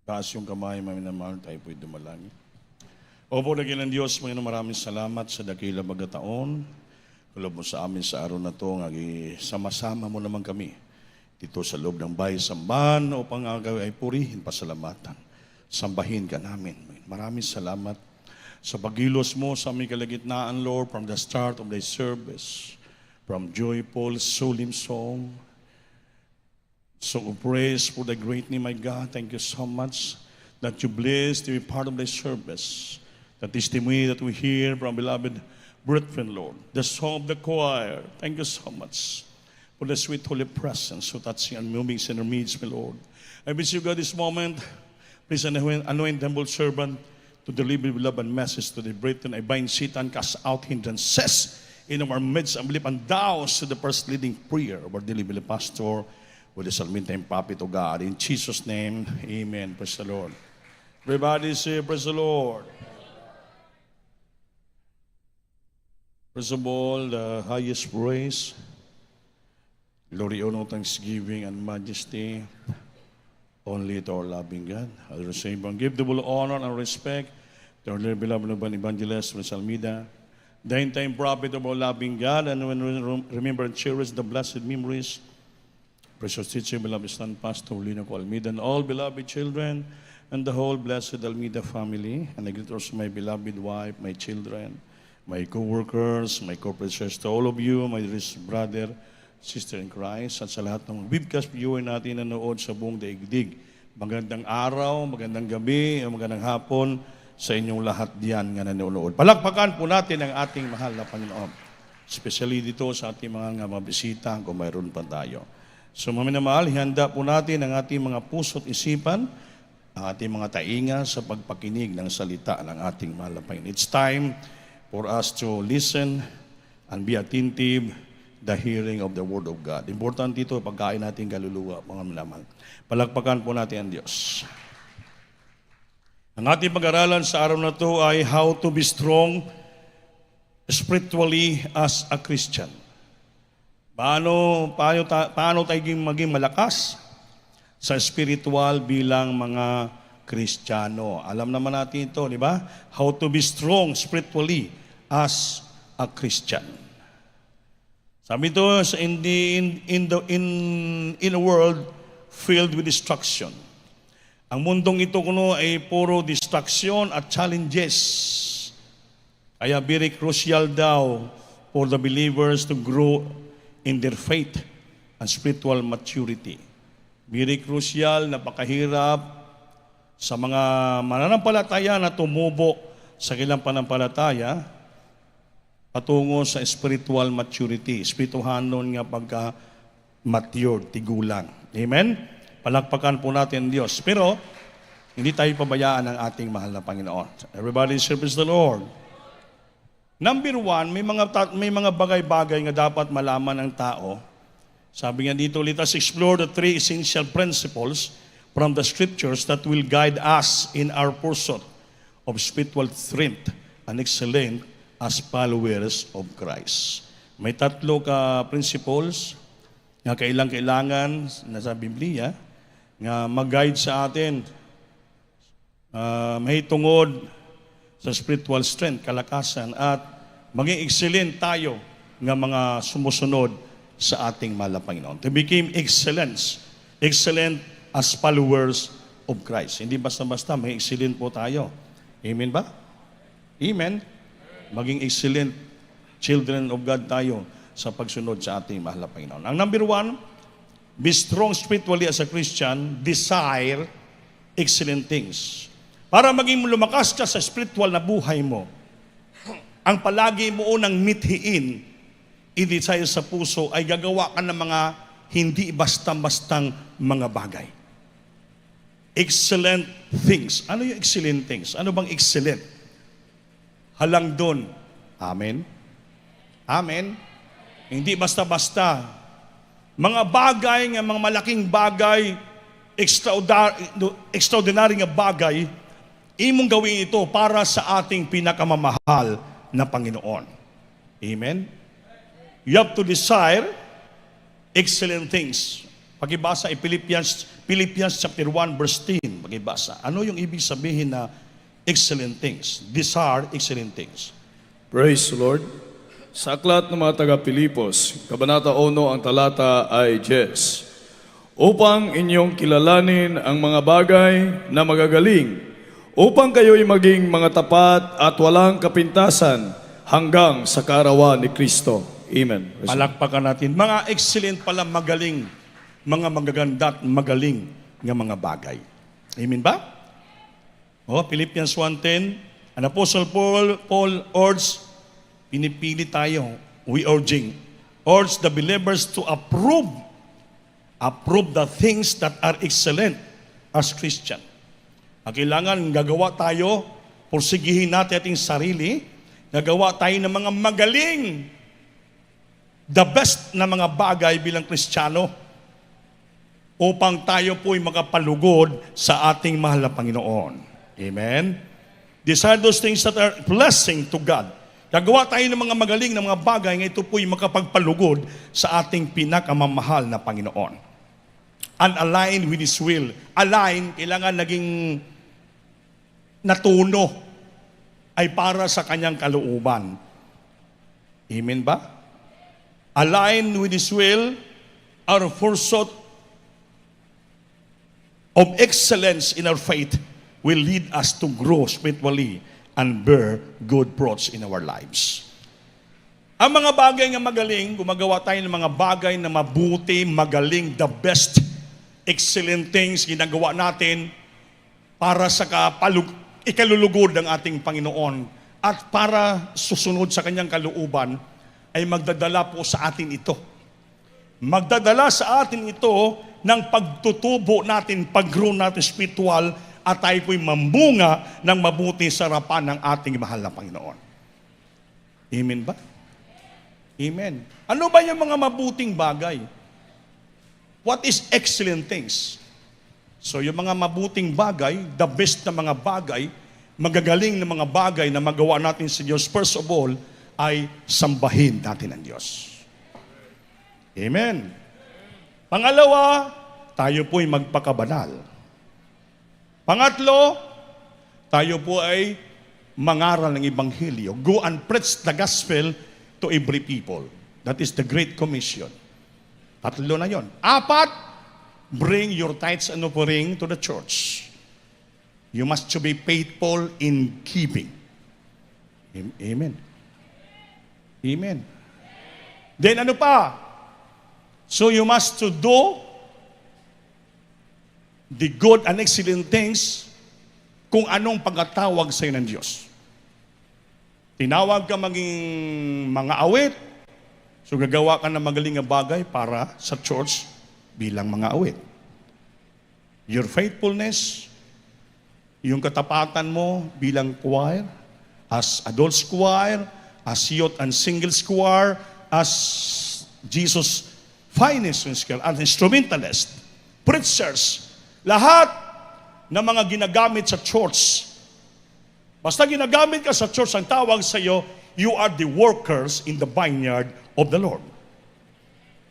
Taas yung kamay, maminamahal, tayo po'y dumalangin. Opo, dakilang Diyos, Panginoon, maraming salamat sa dakila magataon. Kulob mo sa amin sa araw na to, sama-sama mo naman kami dito sa loob ng bahay sambahan upang ay purihin, pasalamatan. Sambahin ka namin. Maraming salamat sa pagilos mo sa aming kalagitnaan, Lord, from the start of thy service, from joyful, solemn song, song of praise for the great name, my God. Thank you so much that you blessed to be part of the service. The testimony that we hear from beloved brethren, Lord. The song of the choir. Thank you so much for the sweet holy presence, so touching and moving in our midst, my Lord. I wish you, God, this moment, please anoint the humble servant to deliver beloved message to the brethren. I bind Satan, cast out hindrances in our midst, and believe and douse to the first leading prayer of our delivery pastor, with the Salmintine prophet of God. In Jesus' name, amen. Praise the Lord. Everybody say, praise the Lord. First of all, the highest praise, glory, honor, thanksgiving, and majesty, only to our loving God. I'll receive and give double honor and respect to our dear beloved evangelist, Ms. Almeida, the end-time prophet of our loving God, and when we remember and cherish the blessed memories, precious teacher, beloved son, Pastor Lino Almeida, and all beloved children, and the whole blessed Almeida family. And I greet also my beloved wife, my children, my co-workers, my co-preachers, to all of you, my dearest brother, sister in Christ, at sa lahat ng webcast viewer natin na nanood sa buong daigdig. Magandang araw, magandang gabi, magandang hapon sa inyong lahat diyan nga nanonood. Palakpakan po natin ang ating mahal na Panginoon. Especially dito sa ating mga mabisita, kung mayroon pa tayo. So maminamahal, ihanda po natin ang ating mga puso't isipan, ang ating mga tainga sa pagpakinig ng salita ng ating mahal na Panginoon. It's time for us to listen and be attentive the hearing of the Word of God. Importante ito, pagkain natin kaluluwa, mga minamahal. Palakpakan po natin ang Diyos. Ang ating pag-aralan sa araw na ito ay how to be strong spiritually as a Christian. Paano tayo maging malakas sa spiritual bilang mga Kristiyano? Alam naman natin ito, di ba? How to be strong spiritually as a Christian. Sabi ito, in a world filled with destruction. Ang mundong ito kuno ay puro distraction at challenges. Kaya very crucial daw for the believers to grow in their faith and spiritual maturity. Very crucial, napakahirap sa mga mananampalataya na tumubo sa kanilang panampalataya patungo sa spiritual maturity. Spirituhanon nga pagka-mature, tigulang. Amen? Palakpakan po natin ang Diyos. Pero, hindi tayo pabayaan ng ating mahal na Panginoon. Everybody serves the Lord. Number one, may mga bagay-bagay nga dapat malaman ng tao. Sabi nga dito, let us explore the three essential principles from the scriptures that will guide us in our pursuit of spiritual strength and excellence as followers of Christ. May tatlo ka principles na kailangan na sa Biblia nga mag-guide sa atin mahitungod sa spiritual strength, kalakasan, at maging excellent tayo nga mga sumusunod sa ating mahal na Panginoon. To become excellent as followers of Christ. Hindi basta-basta, may excellent po tayo. Amen ba? Amen. Maging excellent children of God tayo sa pagsunod sa ating mahal na Panginoon. Ang number one, be strong spiritually as a Christian, desire excellent things. Para maging lumakas ka sa spiritual na buhay mo, ang palagi mo unang mithiin, i-desire sa puso, ay gagawa ka ng mga hindi basta-bastang mga bagay. Excellent things. Ano yung excellent things? Ano bang excellent? Halang doon. Amen? Amen? Hindi basta-basta. Mga bagay, mga malaking bagay, extraordinary nga bagay, imong gawin ito para sa ating pinakamamahal na Panginoon. Amen? You have to desire excellent things. Pakibasa ay Philippians chapter 1 verse 10. Pakibasa. Ano yung ibig sabihin na excellent things? These are excellent things. Praise the Lord. Sa aklat ng mga taga-Pilipos, Kabanata 1, ang talata ay 10. Upang inyong kilalanin ang mga bagay na magagaling, upang kayo'y maging mga tapat at walang kapintasan hanggang sa kaarawan ni Kristo. Amen. Palakpakan natin. Mga excellent pala, magaling, mga magaganda at magaling ng mga bagay. Amen ba? Philippians 1:10, an Apostle Paul urged, pinipili tayo, urge the believers to approve the things that are excellent as Christian. Kailangan gagawa tayo, pursigihin natin ating sarili, gagawa tayo ng mga magaling, the best na mga bagay bilang Kristiyano, upang tayo po'y makapalugod sa ating mahal na Panginoon. Amen? These are those things that are blessing to God. Gagawa tayo ng mga magaling na mga bagay na ito po'y makapagpalugod sa ating pinakamamahal na Panginoon. And align with His will. Align, kailangan naging natuno ay para sa Kanyang kalooban. Amen ba? Align with His will, our pursuit of excellence in our faith will lead us to grow spiritually and bear good fruits in our lives. Ang mga bagay na magaling, gumagawa tayo ng mga bagay na mabuti, magaling, the best, excellent things, ginagawa natin para sa ikalulugod ng ating Panginoon at para susunod sa Kanyang kalooban ay magdadala po sa atin ito. Magdadala sa atin ito ng pagtutubo natin, pag-grow natin spiritual, at tayo po'y mambunga ng mabuti sa harapan ng ating mahal na Panginoon. Amen ba? Amen. Ano ba yung mga mabuting bagay? What is excellent things? So yung mga mabuting bagay, the best na mga bagay, magagaling na mga bagay na magawa natin sa Diyos, first of all, ay sambahin natin ang Diyos. Amen. Pangalawa, tayo po'y magpakabanal. Pangatlo, tayo po ay mangaral ng Ebanghelyo. Go and preach the gospel to every people. That is the Great Commission. Tatlo na yon. Apat, bring your tithes and offering to the church. You must to be faithful in giving. Amen. Amen. Then ano pa? So you must to do the good and excellent things kung anong pagkatawag sa'yo ng Diyos. Tinawag ka maging mga awit, so gagawa ka ng magaling na bagay para sa church bilang mga awit. Your faithfulness, yung katapatan mo bilang choir, as adults choir, as youth and singles choir, as Jesus' finest musical, and instrumentalist, preachers, lahat ng mga ginagamit sa church. Basta ginagamit ka sa church, ang tawag sa iyo, you are the workers in the vineyard of the Lord.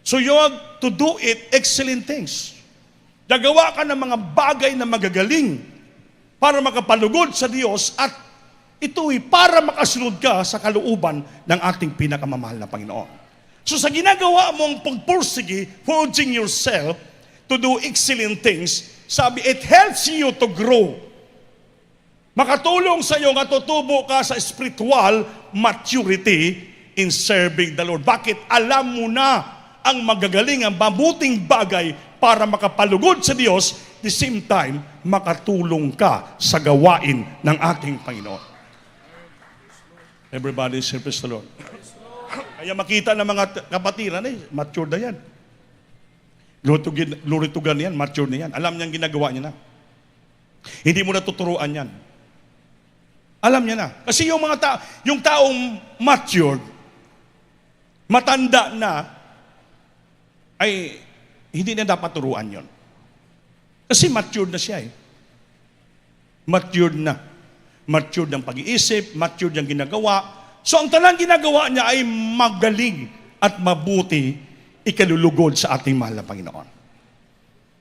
So you have to do it excellent things. Gagawa ka ng mga bagay na magagaling para makapalugod sa Diyos at ito'y para makasunod ka sa kalooban ng ating pinakamamahal na Panginoon. So sa ginagawa mong pagpursige, forging yourself to do excellent things, sabi, it helps you to grow. Makatulong sa iyo, matutubo ka sa spiritual maturity in serving the Lord. Bakit? Alam mo na ang magagaling, ang mabuting bagay para makapalugod sa Diyos, the same time, makatulong ka sa gawain ng ating Panginoon. Everybody say, praise the Lord. Kaya makita ng mga kapatiran, mature na yan. Glory to God yan, mature na yan. Alam niyang ginagawa niya na. Hindi mo natuturuan yan. Alam niya na. Kasi yung yung taong matured, matanda na, ay hindi na dapat turuan yon. Kasi matured na siya Matured na. Matured ang pag-iisip, matured ang ginagawa. So ang talang ginagawa niya ay magaling at mabuti ikalulugod sa ating mahal na Panginoon.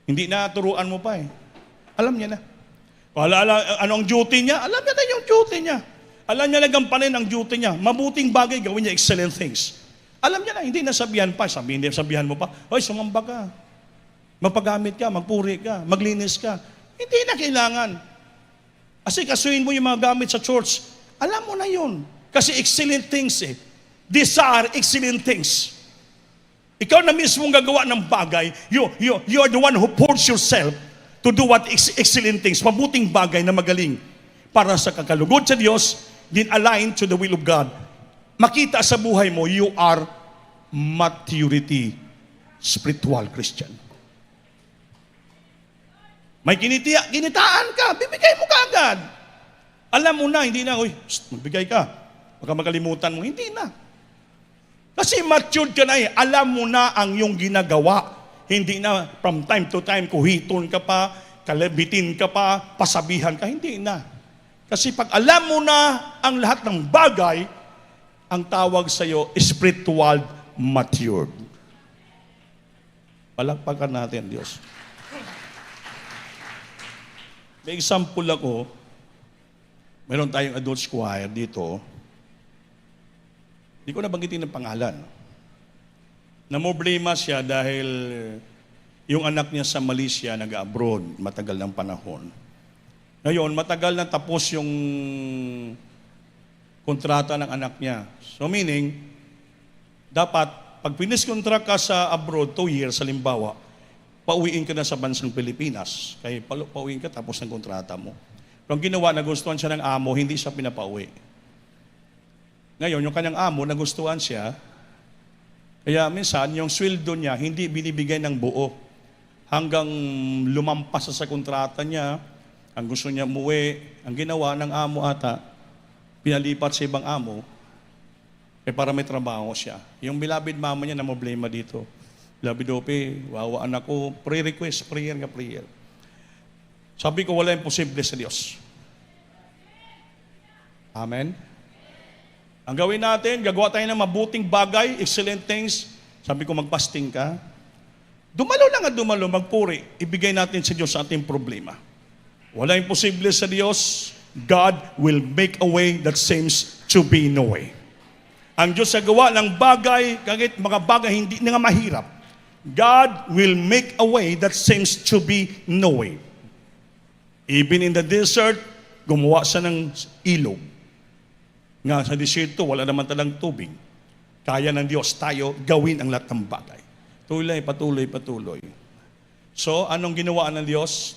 Hindi na turuan mo pa eh. Alam niya na. Ano ang duty niya? Alam niya na yung duty niya. Alam niya na gampanin ang duty niya. Mabuting bagay, gawin niya excellent things. Alam niya na, hindi na sabihan pa. Sabihan mo pa, oy, sumamba ka. Mapagamit ka, magpuri ka, maglinis ka. Hindi na kailangan. Kasuin mo yung mga gamit sa church. Alam mo na yun. Kasi excellent things eh. These are excellent things. Ikaw na mismong gagawa ng bagay, you are the one who pours yourself to do what excellent things, mabuting bagay na magaling para sa kakalugod sa Diyos, din aligned to the will of God. Makita sa buhay mo, you are maturity spiritual Christian. May kinitaan ka, bibigay mo kaagad. Alam mo na, hindi na, magbigay ka. Baka makalimutan mo, hindi na. Kasi matured ka na eh. Alam mo na ang iyong ginagawa. Hindi na from time to time kuhiton ka pa, kalabitin ka pa, pasabihan ka. Hindi na. Kasi pag alam mo na ang lahat ng bagay, ang tawag sa iyo, spiritual matured. Palakpakan natin, Diyos. May example ako. Meron tayong adults choir dito. Hindi ko nabanggitin ng pangalan. Namroblema siya dahil yung anak niya sa Malaysia nag-abroad matagal ng panahon. Ngayon, matagal na tapos yung kontrata ng anak niya. So meaning, dapat pag finish-contract ka sa abroad, 2 years, halimbawa, pauwiin ka na sa bansang Pilipinas. Kaya pauwiin ka tapos ng kontrata mo. Pero ang ginawa, nagustuhan siya ng amo, hindi siya pinapauwi. Ngayon, yung kanyang amo, nagustuhan siya, kaya minsan, yung sweldo niya, hindi binibigay ng buo. Hanggang lumampas sa kontrata niya, ang gusto niya umuwi, ang ginawa ng amo ata, pinalipat sa ibang amo, para may trabaho siya. Yung beloved mama niya, namroblema dito. Beloved Ope, wawa anak ko, pre-request, prayer. Sabi ko, wala imposible sa Diyos. Amen? Ang gawin natin, gagawa tayo ng mabuting bagay, excellent things. Sabi ko, magpasting ka. Dumalo lang at dumalo, magpuri. Ibigay natin sa Diyos sa ating problema. Wala imposible sa Diyos. God will make a way that seems to be no way. Ang Diyos sa gawa ng bagay, kahit mga bagay hindi na nga mahirap, God will make a way that seems to be no way. Even in the desert, gumawa siya ng ilog. Nga sa desierto, wala naman talang tubig. Kaya ng Diyos tayo gawin ang lahat ng bagay. Patuloy. So, anong ginawa ng Diyos?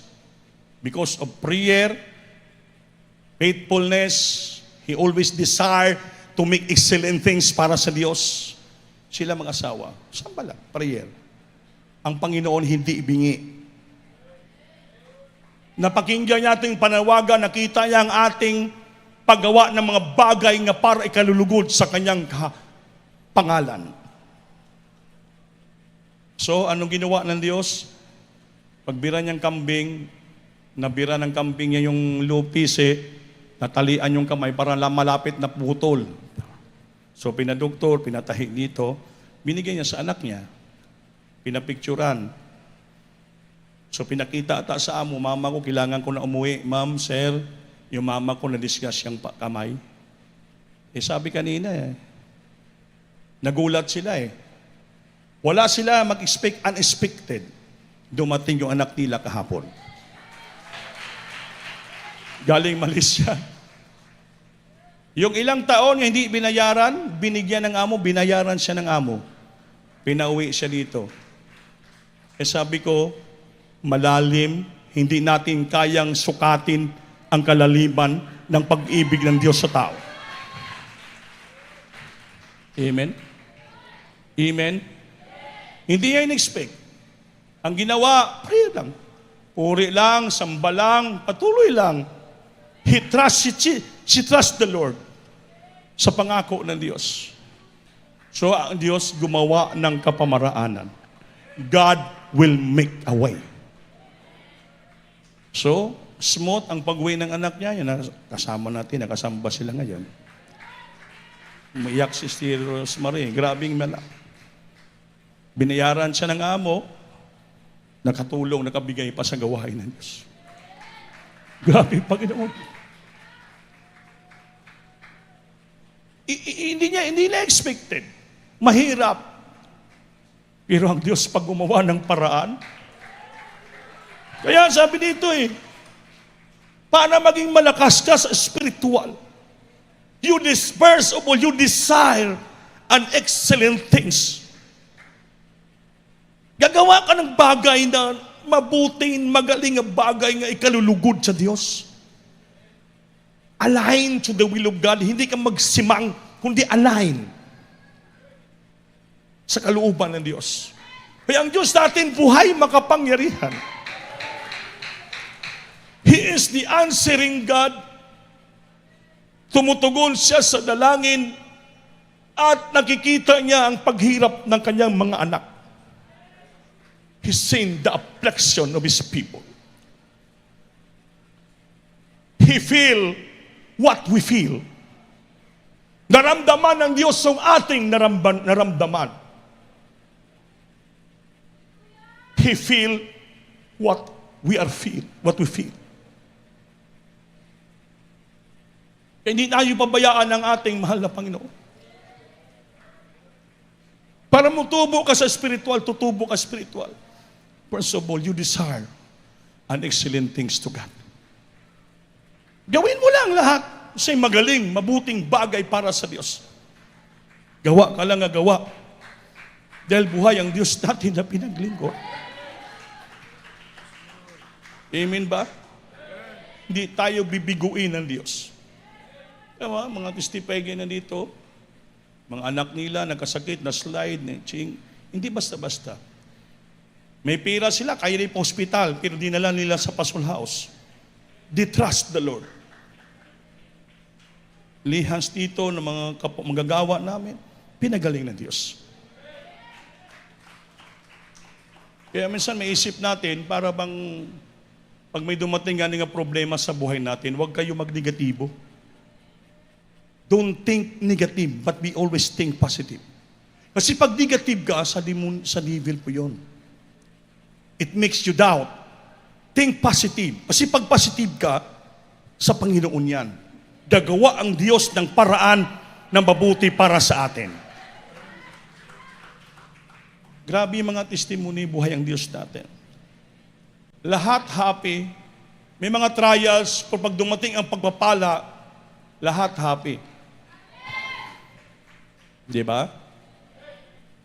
Because of prayer, faithfulness, He always desire to make excellent things para sa Diyos. Sila mag-asawa, samba lang, prayer. Ang Panginoon hindi ibingi. Napakinggan natin panawagan, nakita niya ang ating paggawa ng mga bagay nga para ikalulugod sa kanyang pangalan. So, anong ginawa ng Diyos? Pagbira niyang kambing, nabira ng kambing niya yung lupise, natalian yung kamay para malapit na putol. So, pinadoktor, pinatahi dito, binigay niya sa anak niya, pinapicturan. So, pinakita ata sa amo, mama ko, kailangan ko na umuwi. Ma'am, sir, yung mama ko na-discuss yung kamay. Sabi kanina nagulat sila Wala sila mag-expect unexpected. Dumating yung anak nila kahapon. Galing Malaysia. Yung ilang taon nga hindi binayaran, binigyan ng amo, binayaran siya ng amo. Pinauwi siya dito. Sabi ko, malalim, hindi natin kayang sukatin ang kalaliman ng pag-ibig ng Diyos sa tao. Amen? Amen? Hindi niya in-expect. Ang ginawa, prayer lang. Puri lang, samba lang, patuloy lang. She trusts the Lord sa pangako ng Diyos. So, ang Diyos gumawa ng kapamaraanan. God will make a way. So, smooth ang pag-uwi ng anak niya. Yan, kasama natin, nakasamba sila ngayon. Umiyak si Rosemary. Grabing malak. Binayaran siya ng amo. nakatulong, nakabigay pa sa gawain ng Diyos. Grabe, Panginoon. Hindi na expected. Mahirap. Pero ang Diyos pag gumawa ng paraan, kaya sabi dito para maging malakas ka sa spiritual, first of all, you desire an excellent things. Gagawa ka ng bagay na mabuting, magaling ang bagay nga ikalulugod sa Diyos. Align to the will of God. Hindi ka magsimang, kundi align sa kalooban ng Diyos. Kaya ang Diyos natin buhay makapangyarihan. He is the answering God. Tumutugon siya sa dalangin at nakikita niya ang paghirap ng kanyang mga anak. He's seen the affliction of His people. He feel what we feel. Naramdaman ng Diyos ang ating naramdaman. He feel what we feel. Hindi tayo pabayaan ng ating mahal na Panginoon. Para mutubo ka sa spiritual, tutubo ka spiritual. First of all, you desire an excellent things to God. Gawin mo lang lahat sa magaling, mabuting bagay para sa Diyos. Gawa ka lang nga gawa. Dahil buhay ang Diyos natin na pinaglingkod. Amen ba? Hindi tayo bibiguin ng Diyos. Diba? Mga testipege na dito, mga anak nila nagkasakit, na slide, na ching. Hindi basta-basta. May pira sila, kaya rin po hospital, pero dinala nila sa Pasul House. They trust the Lord. Lihans dito ng mga magagawa namin, pinagaling ng Diyos. Kaya minsan may isip natin, para bang pag may dumating nga problema sa buhay natin, huwag kayo magnegatibo. Don't think negative, but we always think positive. Kasi pag negative ka, sa devil po yun. It makes you doubt. Think positive. Kasi pag positive ka, sa Panginoon yan. Gagawa ang Diyos ng paraan na mabuti para sa atin. Grabe yung mga testimony, buhay ang Diyos natin. Lahat happy. May mga trials, pag dumating ang pagpapala, lahat happy. Di ba?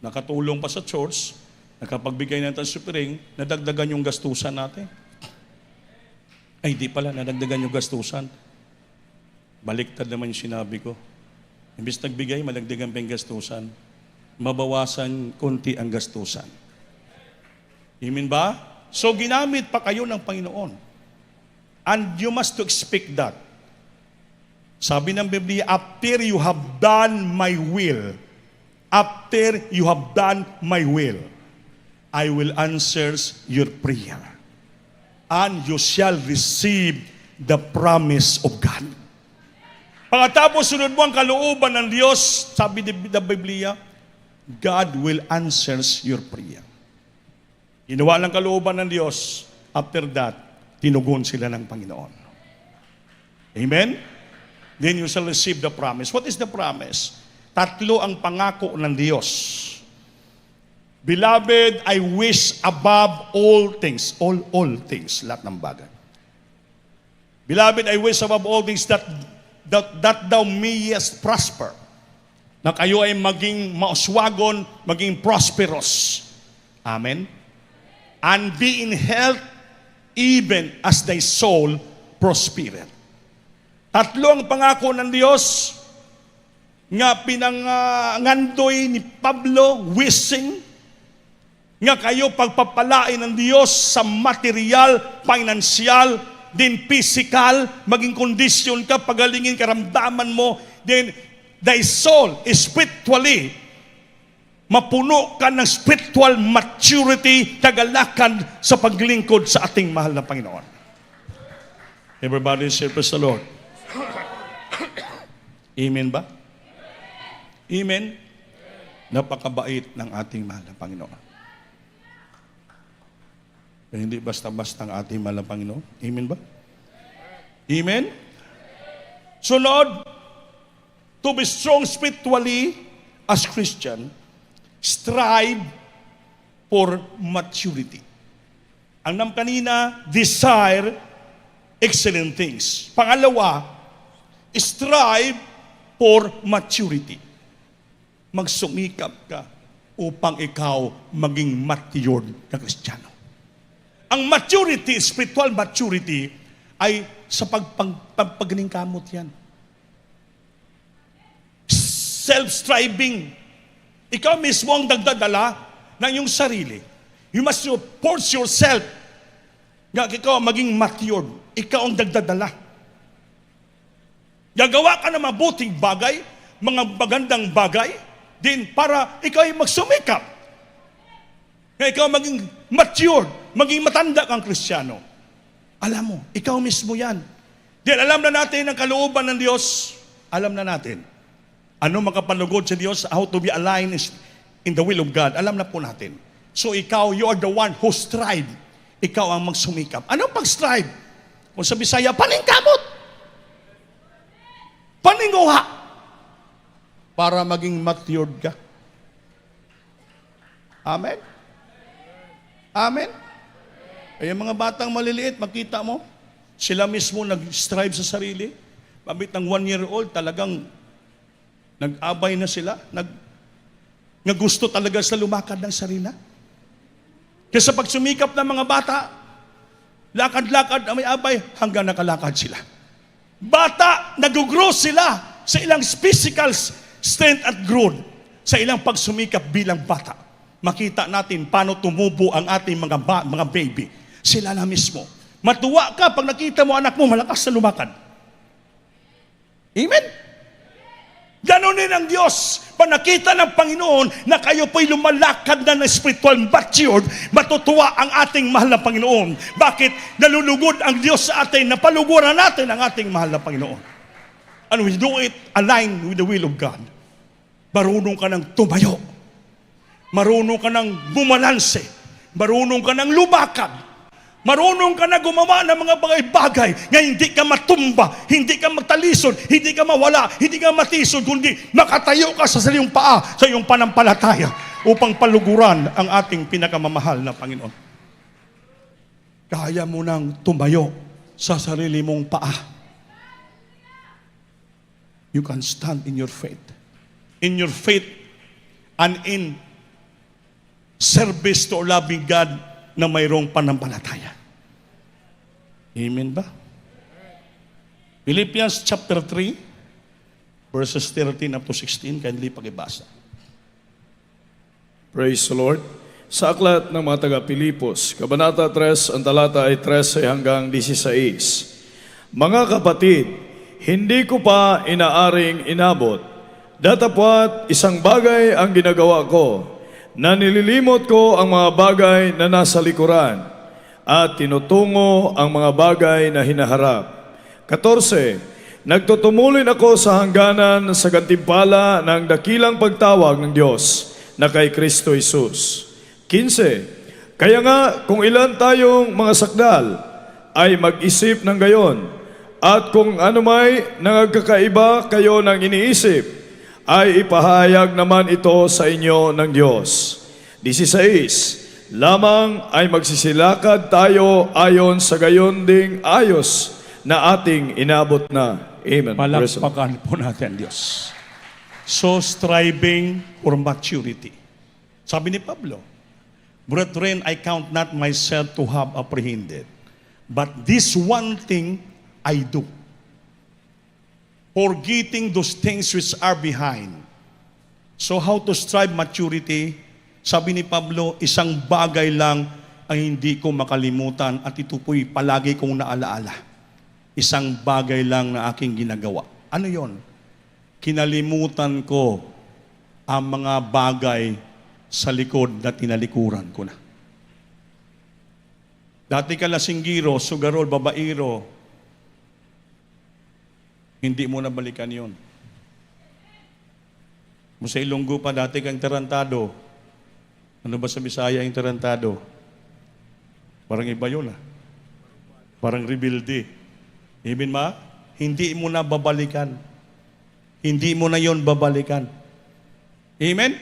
Nakatulong pa sa church, nakapagbigay natin sa supiring, nadagdagan yung gastusan natin. Ay, di pala, nadagdagan yung gastusan. Baliktad naman yung sinabi ko. Imbis nagbigay, madagdagan pa yung gastusan. Mabawasan konti ang gastusan. Amen ba? So, ginamit pa kayo ng Panginoon. And you must to expect that. Sabi ng Biblia, after you have done my will, I will answer your prayer. And you shall receive the promise of God. Pagkatapos sunod mo ang kalooban ng Diyos, sabi ng Biblia, God will answer your prayer. Ginawa ng kalooban ng Diyos, after that, tinugon sila ng Panginoon. Amen? Then you shall receive the promise. What is the promise? Tatlo ang pangako ng Diyos. Beloved, I wish above all things, all things, lahat ng bagay. Beloved, I wish above all things that thou mayest prosper. Na kayo ay maging mauswagon, maging prosperous. Amen? And be in health even as thy soul prospereth. Tatlo ang pangako ng Diyos nga pinangandoy ni Pablo, wishing nga kayo pagpapalain ng Diyos sa material, financial, din physical, maging kondisyon ka, pagalingin karamdaman mo, then thy soul spiritually, mapuno ka ng spiritual maturity, kagalakan sa paglingkod sa ating mahal na Panginoon. Everybody say, praise the Lord. Amen ba? Amen? Napakabait ng ating mahal na Panginoon. Kaya hindi basta-basta ang ating mahal na Panginoon. Amen ba? Amen? Sunod, to be strong spiritually as Christian, strive for maturity. Ang nam kanina, desire excellent things. Pangalawa, strive for maturity. Magsumikap ka upang ikaw maging matured na Kristiyano. Ang maturity, spiritual maturity, ay sa pagpagpagpagpagkamot yan. Self-striving. Ikaw mismo ang nagdadala ng iyong sarili. You must force yourself nga ikaw maging matured. Ikaw ang nagdadala. Gagawa ka ng mabuting bagay, mga magandang bagay, din para ikaw ay magsumikap. Nga ikaw maging matured, maging matanda kang Kristiyano. Alam mo, ikaw mismo yan. Dahil alam na natin ang kalooban ng Diyos. Alam na natin. Ano makapalugod sa Diyos, how to be aligned in the will of God. Alam na po natin. So ikaw, you are the one who strive. Ikaw ang magsumikap. Anong pag-strive? Kung sa Bisaya, paningkamot. Paninguha. Para maging matured ka. Amen? Amen? Ay, yung mga batang maliliit, makita mo, sila mismo nag-strive sa sarili. Pabit ng 1-year-old, talagang nag-abay na sila. Gusto talaga sa lumakad ng sarili. Kaya sa pagsumikap ng mga bata, lakad-lakad na may abay, hanggang nakalakad sila. Bata, nag-grow sila sa ilang physical strength at growth, sa ilang pagsumikap bilang bata. Makita natin paano tumubo ang ating mga baby. Sila na mismo. Matuwa ka pag nakita mo anak mo malakas na lumakad. Amen? Ganon din ang Diyos. Pag nakita ng Panginoon na kayo po'y lumalakad na ng spiritual matured, matutuwa ang ating mahal na Panginoon. Bakit? Nalulugod ang Diyos sa atin na paluguran natin ang ating mahal na Panginoon. And we do it aligned with the will of God. Marunong ka ng tumayo. Marunong ka ng bumalanse. Marunong ka ng lumakad. Marunong ka na gumawa ng mga bagay-bagay na hindi ka matumba, hindi ka magtalisod, hindi ka mawala, hindi ka matisod, kundi makatayo ka sa iyong paa, sa iyong panampalataya upang paluguran ang ating pinakamamahal na Panginoon. Kaya mo nang tumayo sa sarili mong paa. You can stand in your faith. In your faith and in service to our loving God na mayroong panampalataya. Amen ba? Philippians chapter 3, verses 13 up to 16, kindly pakibasa. Praise the Lord. Sa aklat ng mga taga-Pilipos, Kabanata 3, ang talata ay 13 hanggang 16. Mga kapatid, hindi ko pa inaaring inabot. Datapwat isang bagay ang ginagawa ko, na nililimot ko ang mga bagay na nasa likuran at tinutungo ang mga bagay na hinaharap. 14. Nagtutumuloy ako sa hangganan sa gantimpala ng dakilang pagtawag ng Diyos na kay Kristo Jesus. 15. Kaya nga kung ilan tayong mga sakdal ay mag-isip ng gayon, at kung anumay nagkakaiba kayo ng iniisip, ay ipahayag naman ito sa inyo ng Diyos. 16. Lamang ay magsisilakad tayo ayon sa gayon ding ayos na ating inabot na. Amen. Palakpakan po natin Diyos. So striving for maturity. Sabi ni Pablo, Brethren, I count not myself to have apprehended, but this one thing I do, forgetting those things which are behind. So how to strive maturity? Sabi ni Pablo, isang bagay lang ang hindi ko makalimutan at ito po'y palagi kong naalaala. Isang bagay lang na aking ginagawa. Ano yon? Kinalimutan ko ang mga bagay sa likod na tinalikuran ko na. Dati ka lasinggiro, sugarol, babairo, hindi mo na balikan yun. Kung sa Ilonggo pa, dati kang tarantado. Ano ba sa Bisaya yung tarantado? Parang iba yun Parang rebelde. Amen ma? Hindi mo na babalikan. Hindi mo na yon babalikan. Amen?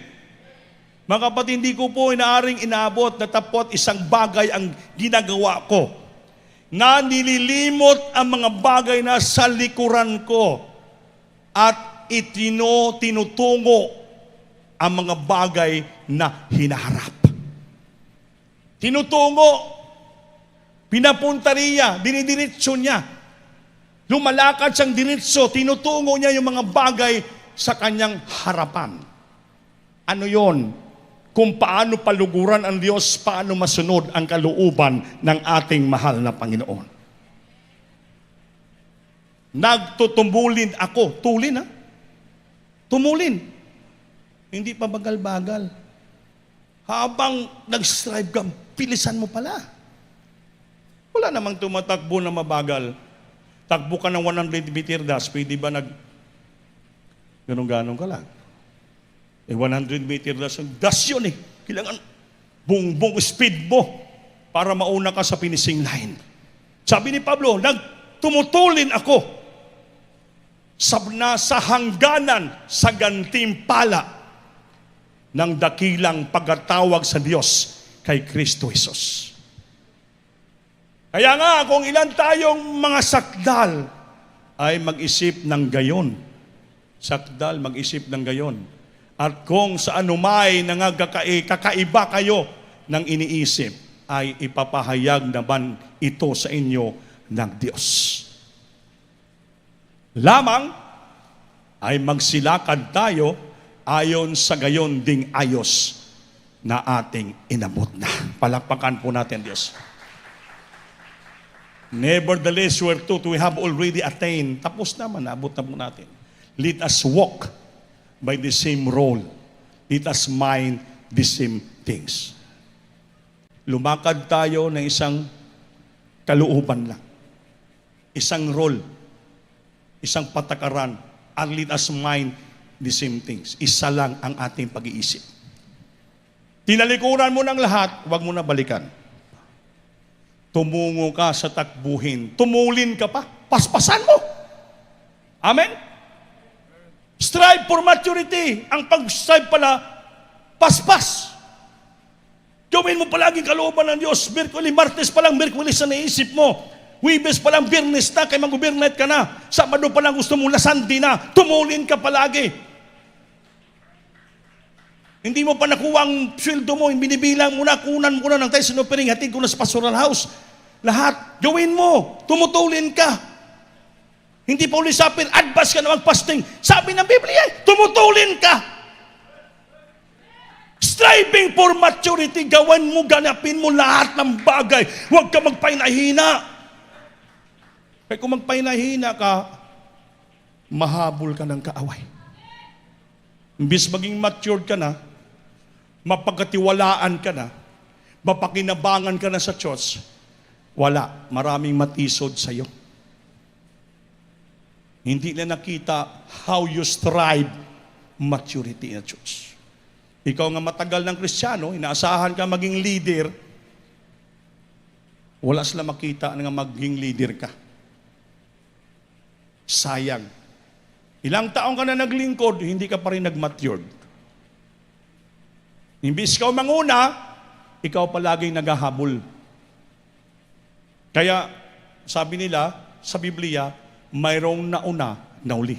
Mga kapatid, hindi ko po inaaring inaabot na tapot isang bagay ang ginagawa ko na nililimot ang mga bagay na sa likuran ko at tinutungo ang mga bagay na hinaharap. Tinutungo, pinapunta niya, dinidiretso niya. Lumalakad siyang diretso, tinutungo niya yung mga bagay sa kanyang harapan. Ano yon? Kung paano paluguran ang Diyos, paano masunod ang kalooban ng ating mahal na Panginoon. Nagtutumulin ako. Tulin Tumulin. Hindi pa bagal-bagal. Habang nag-strive ka, pilisan mo pala. Wala namang tumatakbo na mabagal. Takbo ka ng 100 meter dash, pwede ba ganong-ganong ka lang? 100 meter dash yun Kailangan buong speed mo para mauna ka sa finishing line. Sabi ni Pablo, tumutulin ako sa hangganan sa gantimpala ng dakilang pagkatawag sa Diyos kay Kristo Jesus. Kaya nga, kung ilan tayong mga sakdal, ay mag-isip ng gayon. Sakdal, mag-isip ng gayon. At kung sa anumay kakaiba kayo ng iniisip, ay ipapahayag naman ito sa inyo ng Diyos. Lamang ay magsilakad tayo ayon sa gayon ding ayos na ating inabot na. Palakpakan po natin, Diyos. Nevertheless, whereto we have already attained. Tapos naman, naabot na po natin. Let us walk by the same role. Let us mind the same things. Lumakad tayo ng isang kalooban lang. Isang role. Isang patakaran. And let us mind the same things. Isa lang ang ating pag-iisip. Tinalikuran mo ng lahat, huwag mo na balikan. Tumungo ka sa takbuhin. Tumulin ka pa. Paspasan mo. Amen? Strive for maturity. Ang pag-strive pala, paspas. Gawin mo palaging kalooban ng Diyos. Martes pa lang, Merkulis na naisip mo. Huwebes pa lang, Biyernes na, kay mag-overnight ka na. Sabado pa lang gusto mo, Sunday na. Tumulin ka palagi. Hindi mo pa nakuha ang sweldo mo, binibilang mo na, kunan mo na ng tayo sinopering, hatid ko na sa pastoral house. Lahat, gawin mo, tumutulin ka. Hindi pa ulisapin, advance ka na mag-fasting. Sabi ng Biblia, tumutulin ka. Striving for maturity, gawin mo, ganapin mo lahat ng bagay. Huwag ka magpahinahina. Kaya kung magpahinahina ka, mahabol ka ng kaaway. Imbis maging matured ka na, mapagkatiwalaan ka na, mapakinabangan ka na sa Diyos, wala, maraming matisod sa iyo. Hindi na nakita how you strive maturity in the Diyos. Ikaw nga matagal ng Kristiyano, inaasahan ka maging leader, wala sila makita na maging leader ka. Sayang. Ilang taong ka na naglingkod, hindi ka pa rin nag-matured. Imbis ikaw manguna, ikaw palaging naghahabol. Kaya, sabi nila sa Biblia, mayroong nauna, nauli.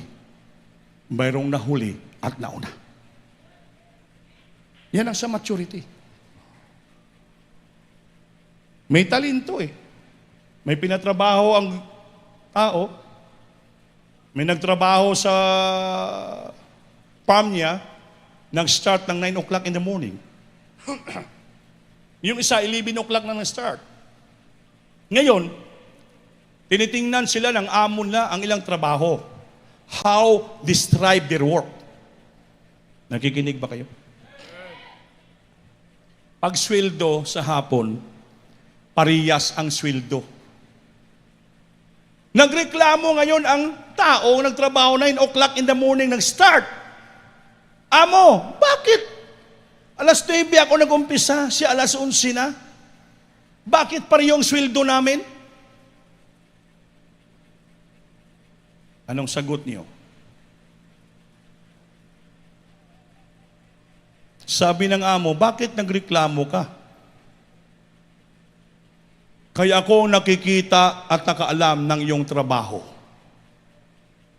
Mayroong nahuli at nauna. Yan ang sa maturity. May talento May pinatrabaho ang tao. May nagtrabaho sa farm niya, nag-start ng 9 o'clock in the morning. Yung isa, 11 o'clock na nag-start. Ngayon, tinitingnan sila ng amo na ang ilang trabaho. How they strive their work. Nakikinig ba kayo? Pag sweldo sa hapon, parehas ang sweldo. Nagreklamo ngayon ang tao, nagtrabaho 9 o'clock in the morning, nag-start. Amo, bakit? Alas 9 ako nag-umpisa, siya alas 11 na. Bakit parehong sweldo namin? Anong sagot niyo? Sabi ng amo, bakit nagreklamo ka? Kaya ako nakikita at nakaalam ng iyong trabaho.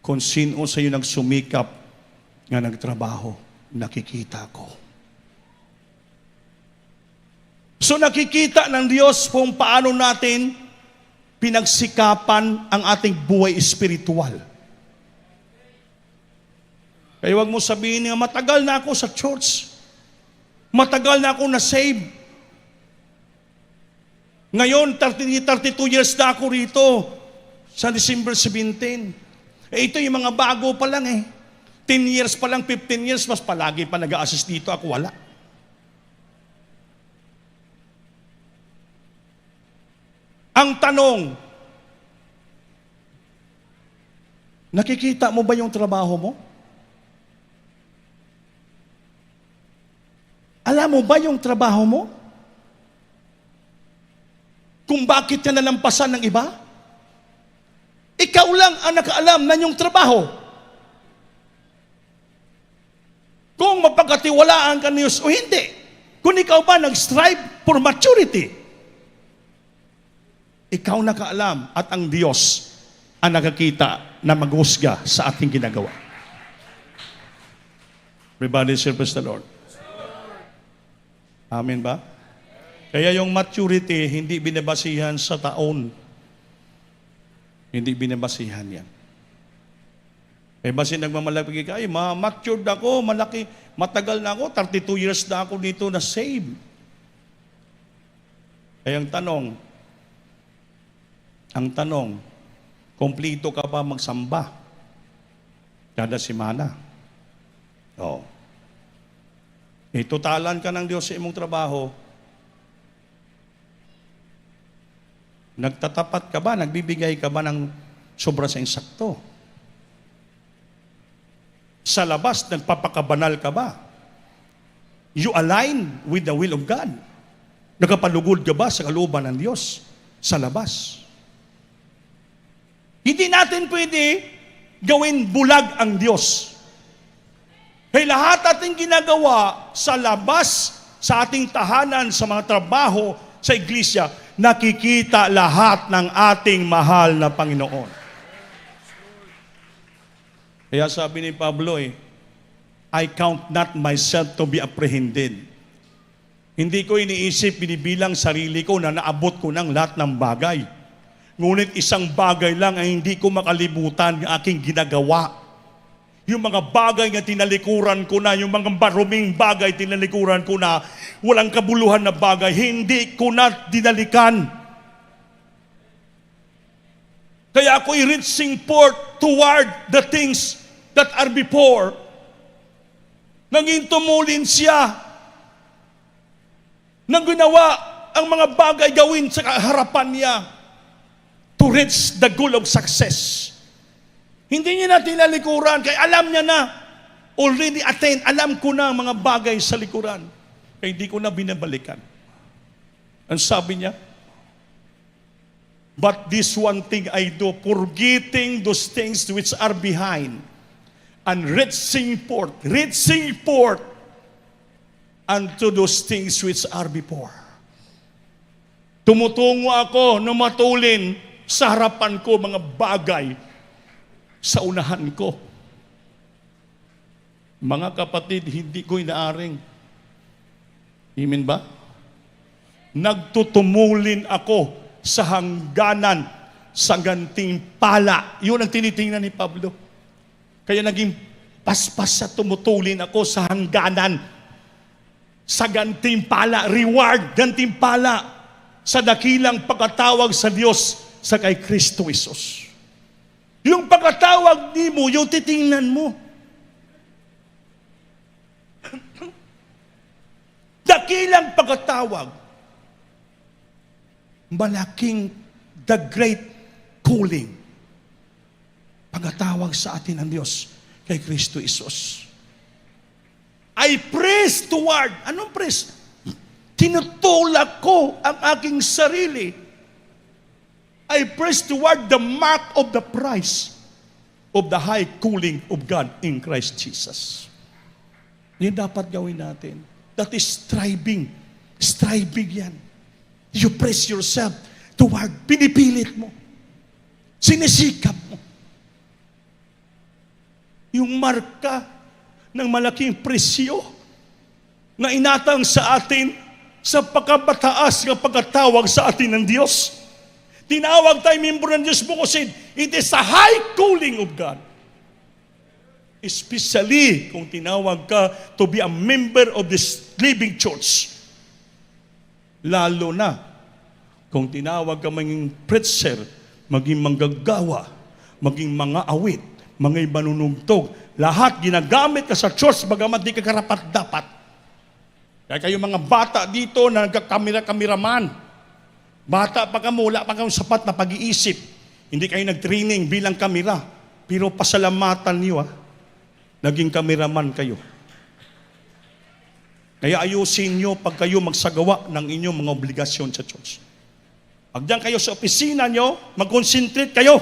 Kung sino sa iyo nagsumikap nga nagtrabaho, nakikita ko. So nakikita ng Diyos kung paano natin pinagsikapan ang ating buhay espiritual. Kaya huwag mo sabihin nga, matagal na ako sa church. Matagal na ako na-save. Ngayon, 32 years na ako rito sa December 17. Ito yung mga bago pa lang 10 years pa lang, 15 years, mas palagi pa nag-a-assist dito, ako wala. Ang tanong, nakikita mo ba yung trabaho mo? Alam mo ba yung trabaho mo? Kung bakit ka nalampasan ng iba? Ikaw lang ang nakaalam na yung trabaho. Kung mapagkatiwalaan ka niyo o hindi. Kung ikaw ba nag-strive for maturity. Ikaw nakaalam at ang Diyos ang nakakita na maghusga sa ating ginagawa. Everybody service the Lord. Amen ba? Kaya yung maturity, hindi binabasihan sa taon. Hindi binabasihan yan. Eh basi nagmamalaki ka, matured ako, malaki, matagal na ako, 32 years na ako dito na save. Kaya ang tanong, kompleto ka pa magsamba kada semana? Oo. Totalan ka ng Diyos sa imong trabaho. Nagtatapat ka ba? Nagbibigay ka ba ng sobra sa insakto? Sa labas, nagpapakabanal ka ba? You align with the will of God. Nakapalugod ka ba sa kalooban ng Diyos? Sa labas. Hindi natin pwede gawin bulag ang Diyos. Kaya lahat ating ginagawa sa labas, sa ating tahanan, sa mga trabaho, sa iglesia, nakikita lahat ng ating mahal na Panginoon. Kaya sabi ni Pablo, I count not myself to be apprehended. Hindi ko iniisip, binibilang sarili ko na naabot ko ng lahat ng bagay. Ngunit isang bagay lang ay hindi ko makalimutan ng aking ginagawa. Yung mga bagay na tinalikuran ko na, yung mga maruming bagay tinalikuran ko na, walang kabuluhan na bagay, hindi ko na dinalikan. Kaya ako'y reaching forth toward the things that are before. Naging tumulin siya nang ginawa ang mga bagay gawin sa harapan niya to reach the goal of success. Hindi niya na tinalikuran, kaya alam niya na, already attained, alam ko na ang mga bagay sa likuran. Kaya hindi ko na binabalikan. Ang sabi niya, but this one thing I do, forgetting those things which are behind, and reaching forth unto those things which are before. Tumutungo ako na matulin sa harapan ko mga bagay sa unahan ko. Mga kapatid, hindi ko inaaring. Amen ba? Nagtutumulin ako sa hangganan, sa gantimpala. Yun ang tinitingnan ni Pablo. Kaya naging paspas sa tumutulin ako sa hangganan, sa gantimpala, reward, gantimpala, sa dakilang pagkatawag sa Diyos sa kay Kristo Jesus. Yung pagkatawag ni mo, yung titingnan mo. Dakilang pagkatawag. Malaking the great calling. Pagkatawag sa atin ng Diyos kay Kristo Jesus. I press toward. Anong press? tinutulak ko ang aking sarili. I press toward the mark of the prize of the high calling of God in Christ Jesus. Yan dapat gawin natin. That is striving. Striving yan. You press yourself toward, pinipilit mo. Sinisikap mo. Yung marka ng malaking presyo na inatang sa atin sa pagkabataas ng pagkatawag sa atin ng Diyos. Tinawag tayo membro ng Diyos mo kasi it is a high calling of God. Especially kung tinawag ka to be a member of this living church. Lalo na kung tinawag ka maging preacher, maging manggagawa, maging mga awit, mga manunugtog, lahat ginagamit ka sa church bagamat di ka karapat-dapat. Kaya kayo mga bata dito na nagkakamera-kameraman, bata pa ka mo, wala pa kang sapat na pag-iisip. Hindi kayo nag-training bilang kamera. Pero pasalamatan niyo naging kameraman kayo. Kaya ayusin niyo pag kayo magsagawa ng inyong mga obligasyon sa church. Pag diyan kayo sa opisina niyo, mag-concentrate kayo.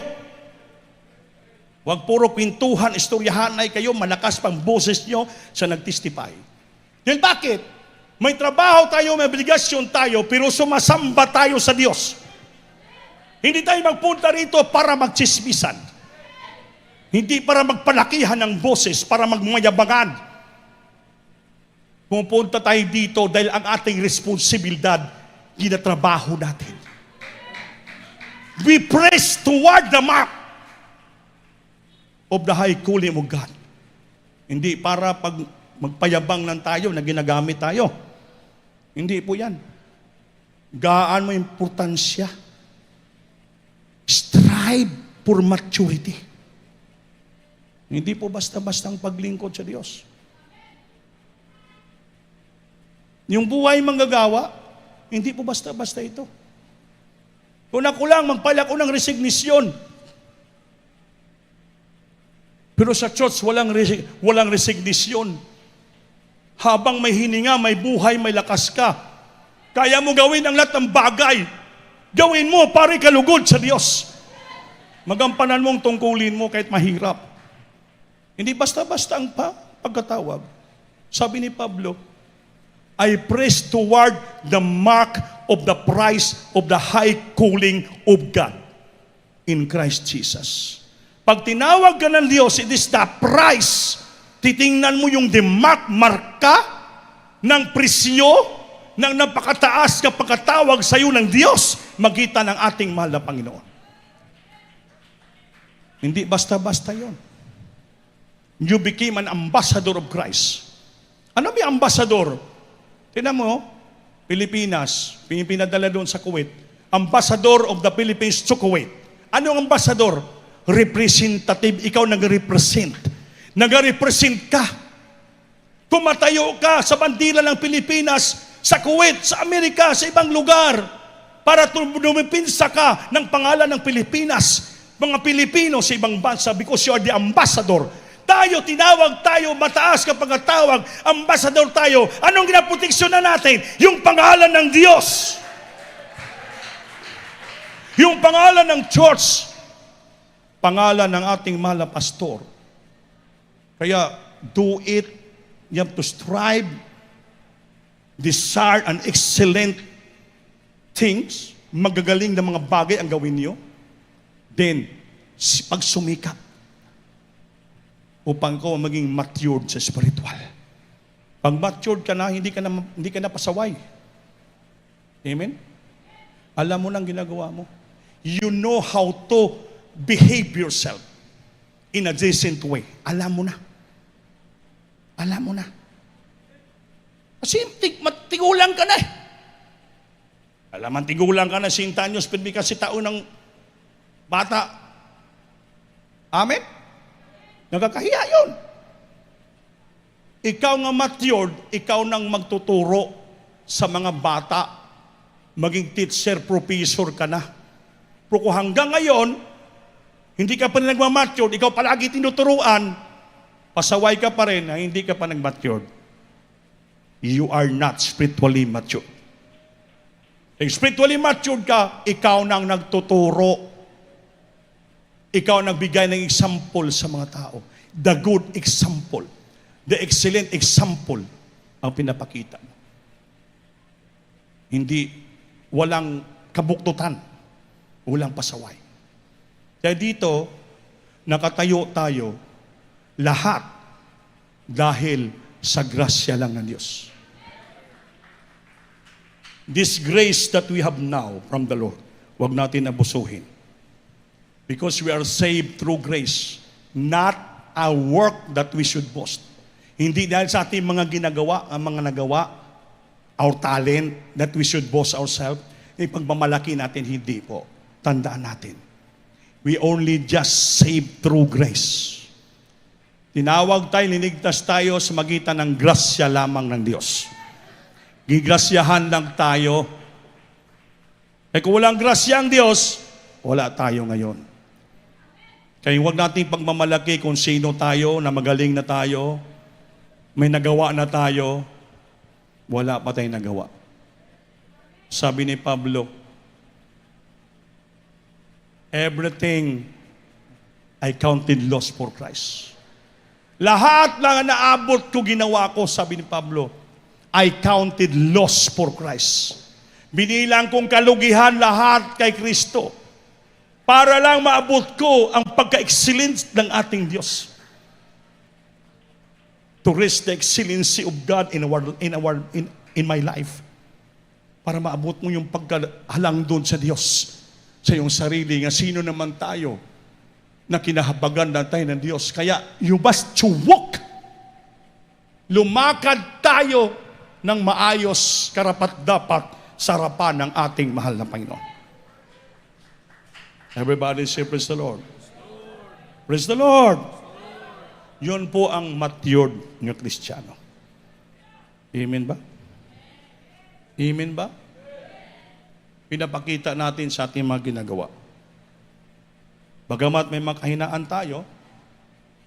Huwag puro kwentuhan, istoryahanay kayo, malakas pang boses niyo sa nag-testify. Dahil bakit? May trabaho tayo, may obligasyon tayo, pero sumasamba tayo sa Diyos. Hindi tayo magpunta rito para magchismisan. Hindi para magpalakihan ng boses, para magmayabangan. Pupunta tayo dito dahil ang ating responsibilidad, ginatrabaho natin. We press toward the mark of the high calling of God. Hindi para pag magpayabang lang tayo na ginagamit tayo. Hindi po yan. Gaan mo importansya. Strive for maturity. Hindi po basta-basta ang paglingkod sa Diyos. Yung buhay manggagawa, hindi po basta-basta ito. Kung ako lang, magpala ko ng resignisyon. Pero sa church, walang resignisyon. Habang may hininga, may buhay, may lakas ka. Kaya mo gawin ang lahat ng bagay. Gawin mo para ikalugod sa Diyos. Magampanan mo ang tungkulin mo kahit mahirap. Hindi basta-basta ang pagkatawag. Sabi ni Pablo, I press toward the mark of the prize of the high calling of God in Christ Jesus. Pag tinawag ka ng Diyos, it is the prize. Titingnan mo yung marka ng presyo ng napakataas na pagkatawag sa iyo ng Diyos, magitan ng ating mahal na Panginoon. Hindi basta-basta yon. You became an ambassador of Christ. Ano may ambassador? Tingnan mo, Pilipinas, pinadala doon sa Kuwait. Ambassador of the Philippines to Kuwait. Ano ang ambassador? Representative. Ikaw nag-represent. Nag-represent ka. Tumatayo ka sa bandila ng Pilipinas, sa Kuwait, sa Amerika, sa ibang lugar, para dumipinsa ka ng pangalan ng Pilipinas, mga Pilipino sa ibang bansa, because you are the ambassador. Tayo, tinawag tayo, mataas ka pagkatawag, ambassador tayo. Anong ginaproteksyon na natin? Yung pangalan ng Diyos. Yung pangalan ng church. Pangalan ng ating mahal na pastor. Kaya, do it. You have to strive, desire an excellent things, magagaling na mga bagay ang gawin niyo. Then, pagsumikap upang ko maging matured sa spiritual. Pag matured ka na, hindi ka na pasaway. Amen? Alam mo nang ginagawa mo. You know how to behave yourself in a decent way. Alam mo na. Alam mo na. Kasi tigulang ka na eh. Alam man, tigulang ka na 5 anyos, pero kasi taon ng bata. Amen? Nagkakahiya yun. Ikaw nga matured, ikaw nang magtuturo sa mga bata. Maging teacher, professor ka na. Pero kung hanggang ngayon, hindi ka pa rin nagmamatured, ikaw palagi tinuturuan, pasaway ka pa rin na hindi ka pa nag-matured. You are not spiritually mature. Spiritually matured ka, ikaw nang nagtuturo. Ikaw ang nagbigay ng example sa mga tao. The good example. The excellent example ang pinapakita mo. Hindi, walang kabuktutan. Walang pasaway. Kaya dito, nakatayo tayo lahat dahil sa grasya lang ng Diyos. This grace that we have now from the Lord, huwag natin abusuhin. Because we are saved through grace, not a work that we should boast. Hindi dahil sa ating mga ginagawa, ang mga nagawa, our talent, that we should boast ourselves. Pagmamalaki natin, hindi po. Tandaan natin. We only just saved through grace. Tinawag tayo, linigtas tayo sa magitan ng grasya lamang ng Diyos. Gigrasyahan lang tayo. Kung walang grasya ang Diyos, wala tayo ngayon. Kaya huwag nating pagmamalaki kung sino tayo, na magaling na tayo, may nagawa na tayo, wala pa tayong nagawa. Sabi ni Pablo, everything I counted loss for Christ. Lahat lang na naabot ko, ginawa ko, sabi ni Pablo, I counted loss for Christ. Binilang kong kalugihan lahat kay Kristo para lang maabot ko ang pagka-excellence ng ating Diyos. To reach the excellency of God in my life. Para maabot mo yung pagkahalang doon sa Diyos, sa iyong sarili, nga sino naman tayo na kinahabagan na tayo ng Diyos. Kaya you must to walk. Lumakad tayo ng maayos, karapat-dapat sa harapan ng ating mahal na Panginoon. Everybody say, praise the Lord. Praise the Lord. Yun po ang matured ng Kristiyano. Amen ba? Amen ba? Pinapakita natin sa ating mga ginagawa. Bagamat may mga kahinaan tayo,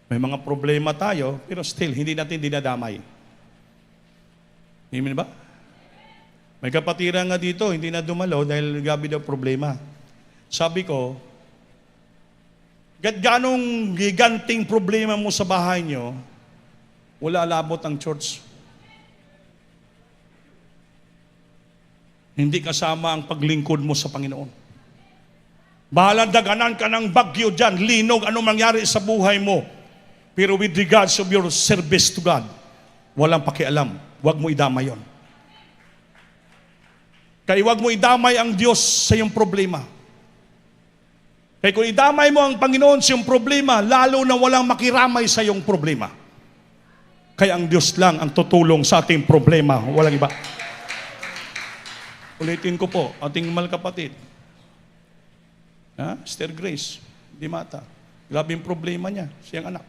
may mga problema tayo, pero still, hindi natin dinadamay. Amen ba? May kapatiran nga dito, hindi na dumalo dahil gabi daw problema. Sabi ko, ganong giganting problema mo sa bahay nyo, wala labot ang church. Hindi kasama ang paglingkod mo sa Panginoon. Bahala daganan ka ng bagyo dyan, linog, anong mangyari sa buhay mo. Pero with regards of your service to God, walang pakialam. Huwag mo idamay yon. Kaya huwag mo idamay ang Diyos sa iyong problema. Kaya kung idamay mo ang Panginoon sa iyong problema, lalo na walang makiramay sa iyong problema. Kaya ang Diyos lang ang tutulong sa ating problema, walang iba. Ulitin ko po, ating mahal kapatid. Sister Grace, di mata. Grabe yung problema niya, siyang anak.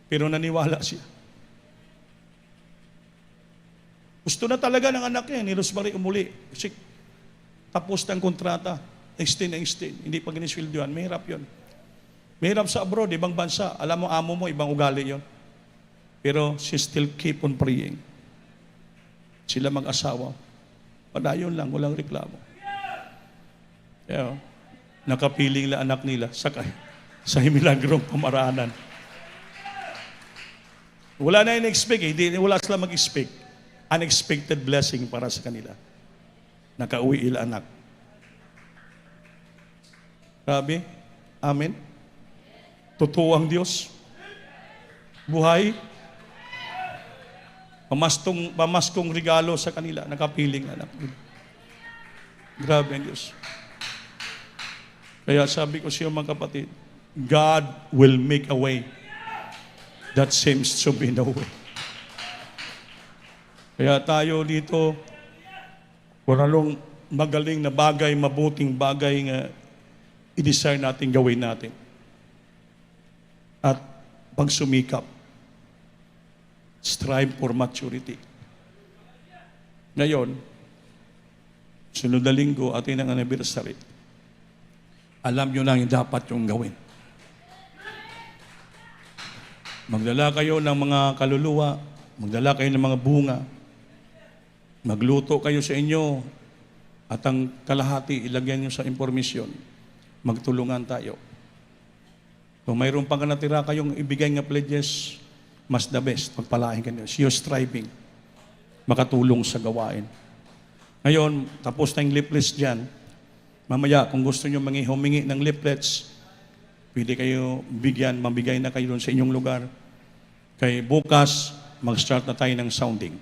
Pero naniwala siya. Gusto na talaga ng anak niya, ni Rosemary umuli. Kasi tapos ng kontrata, extend. Hindi pa ginisweldoan, mahirap yun. Mahirap sa abroad, ibang bansa. Alam mo, amo mo, ibang ugali yun. Pero she still keep on praying. Sila mag-asawa. Padayon lang, walang reklamo. Kaya, nakapiling lang anak nila sa himilagrong pamaraanan. Wala na in-expect, wala sila mag-expect. Unexpected blessing para sa kanila. Nakauwi ila anak. Grabe. Amen. Totoo ang Diyos. Buhay. Pamaskong regalo sa kanila. Nakapiling anak. Grabe ang Diyos. Kaya sabi ko siya mga kapatid, God will make a way that seems to be no way. Kaya tayo dito, kung anong magaling na bagay, mabuting bagay nga i-desire natin gawin natin. At pagsumikap, strive for maturity. Ngayon, sunod na linggo, atin ang anniversary. Alam nyo lang yung dapat yung gawin. Magdala kayo ng mga kaluluwa, magdala kayo ng mga bunga, magluto kayo sa inyo, At ang kalahati, ilagyan nyo sa impormasyon. Magtulungan tayo. Kung mayroon pang natira kayong ibigay nga pledges, mas the best, pagpalain kayo. You're striving, makatulong sa gawain. Ngayon, tapos na yung leaflets dyan. Mamaya, kung gusto nyo humingi ng leaflets, pwede kayo mabigay na kayo doon sa inyong lugar. Kay bukas, mag-start na tayo ng sounding.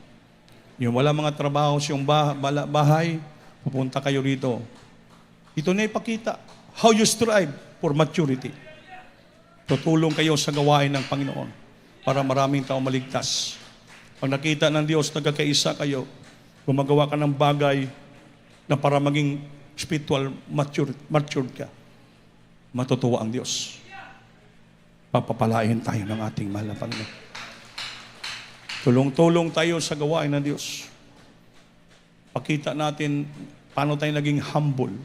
Yung wala mga trabaho sa yung bahay, pupunta kayo rito. Ito na ipakita how you strive for maturity. Tutulong kayo sa gawain ng Panginoon para maraming tao maligtas. Pag nakita ng Diyos, nagkakaisa kayo, gumagawa ka ng bagay na para maging spiritual matured ka, matutuwa ang Diyos. Papapalain tayo ng ating mahal na Panginoon. Tulong-tulong tayo sa gawain ng Diyos. Pakita natin paano tayo naging humble.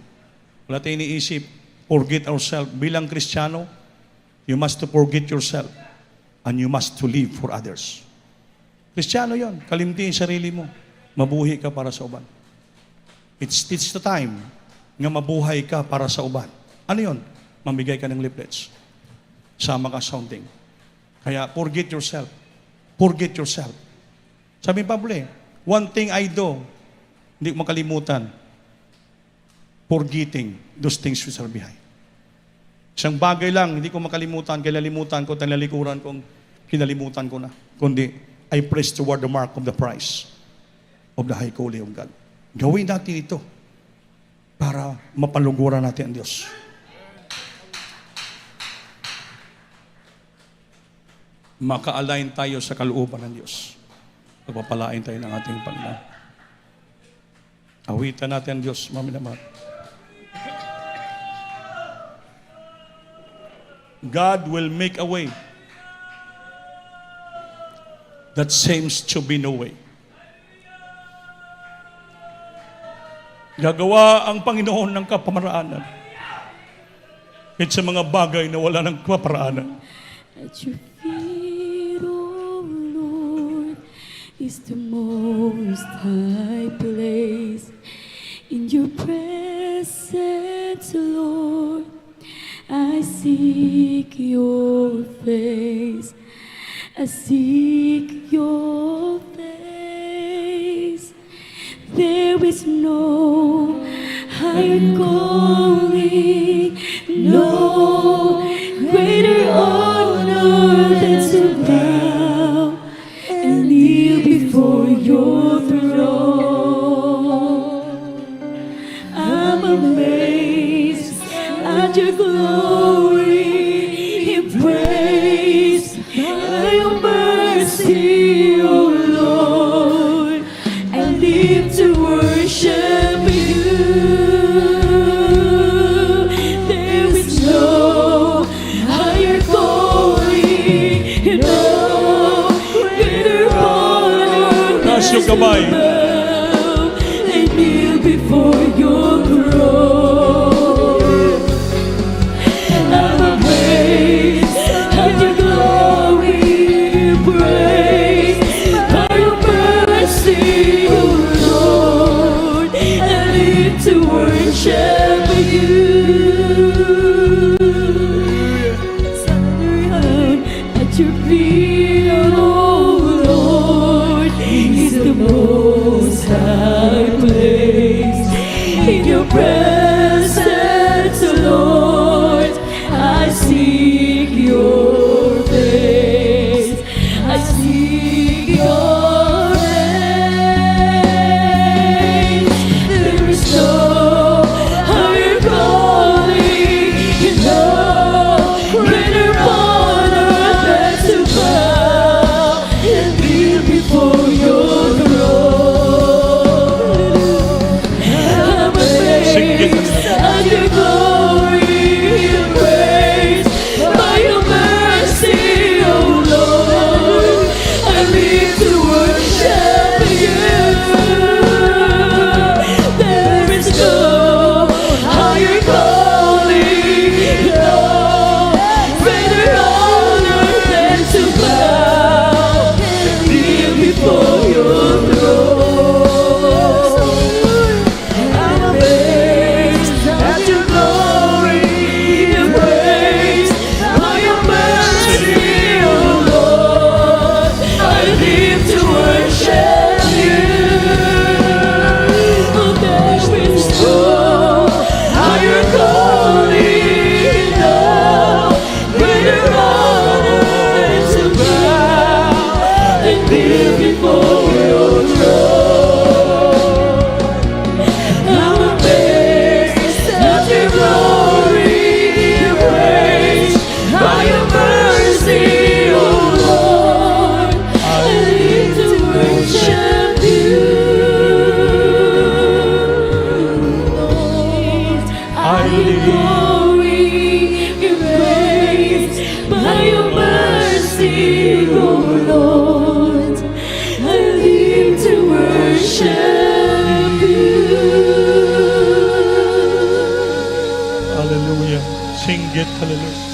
Wala tayong iniisip, forget ourselves. Bilang Kristiyano, you must to forget yourself and you must to live for others. Kristiyano yon, kalimti yung sarili mo. Mabuhi ka para sa uban. It's the time nga mabuhay ka para sa uban. Ano yon? Mamigay ka ng leaflets. Sama ka sounding. Kaya forget yourself. Forget yourself. Sabi ni Pablo, one thing I do, hindi ko makalimutan, forgetting those things which are behind. Isang bagay lang, hindi ko makalimutan, kinalimutan ko, tanalikuran kong kinalimutan ko na. Kundi, I press toward the mark of the prize of the high calling of God. Gawin natin ito para mapaluguran natin ang Diyos. Maka-align tayo sa kalooban ng Diyos. Pagpapalain tayo ng ating Panginoon. Awitan natin ang Diyos, maminamahal. God will make a way that seems to be no way. Gagawa ang Panginoon ng kapamaraanan kahit sa mga bagay na wala ng kaparaanan. At your feet, O Lord, is the most high place. In your presence, Lord, I seek your face. I seek your face. There is no higher calling, no greater honor than to bow and kneel before your throne. I'm amazed at your glory, embraced by your mercy, O Lord. I live to worship you. There is no higher calling, no greater honor than Taas yung to kamay. bow and kneel before your throne. I'm amazed at your glory, embraced by your mercy, O Lord. I live to worship you. At your feet, O Lord, is the most singgit. Hallelujah.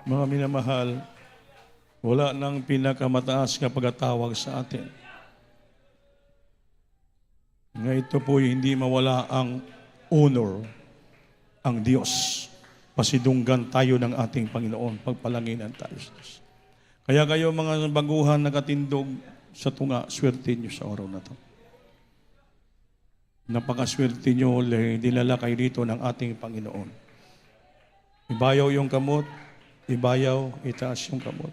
Mga minamahal, wala nang pinakamataas na pagkatawag sa atin. Nga ito po hindi mawala ang honor, ang Diyos. Pasidunggan tayo ng ating Panginoon, pagpalanginan tayo sa Diyos. Kaya kayo mga baguhan nakatindog sa tunga, swerte nyo sa araw na ito. Napakaswerte nyo, dinala kayo dito ng ating Panginoon. Ibayaw yung kamot, ibayaw, itaas yung kamot.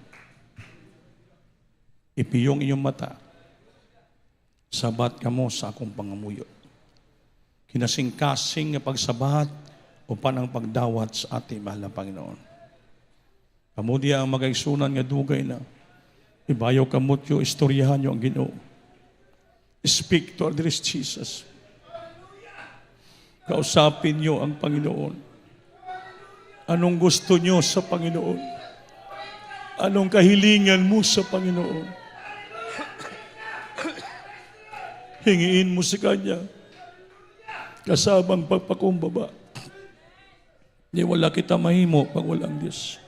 Ipiyong iyong mata, sabat ka mo sa akong pangamuyo. Kinasing-kasing nga pagsabat upan ang pagdawat sa ating mahal na Panginoon. Kamudiya ang magaigsunan nga dugay na ibayaw kamot yo, istoryahan yo ang Ginoo. Speak to our dearest Jesus. Kausapin nyo ang Panginoon. Anong gusto nyo sa Panginoon? Anong kahilingan mo sa Panginoon? Hingiin mo sa Kanya kasabang pagpakumbaba. Di wala kita mahimo pag walang Diyos.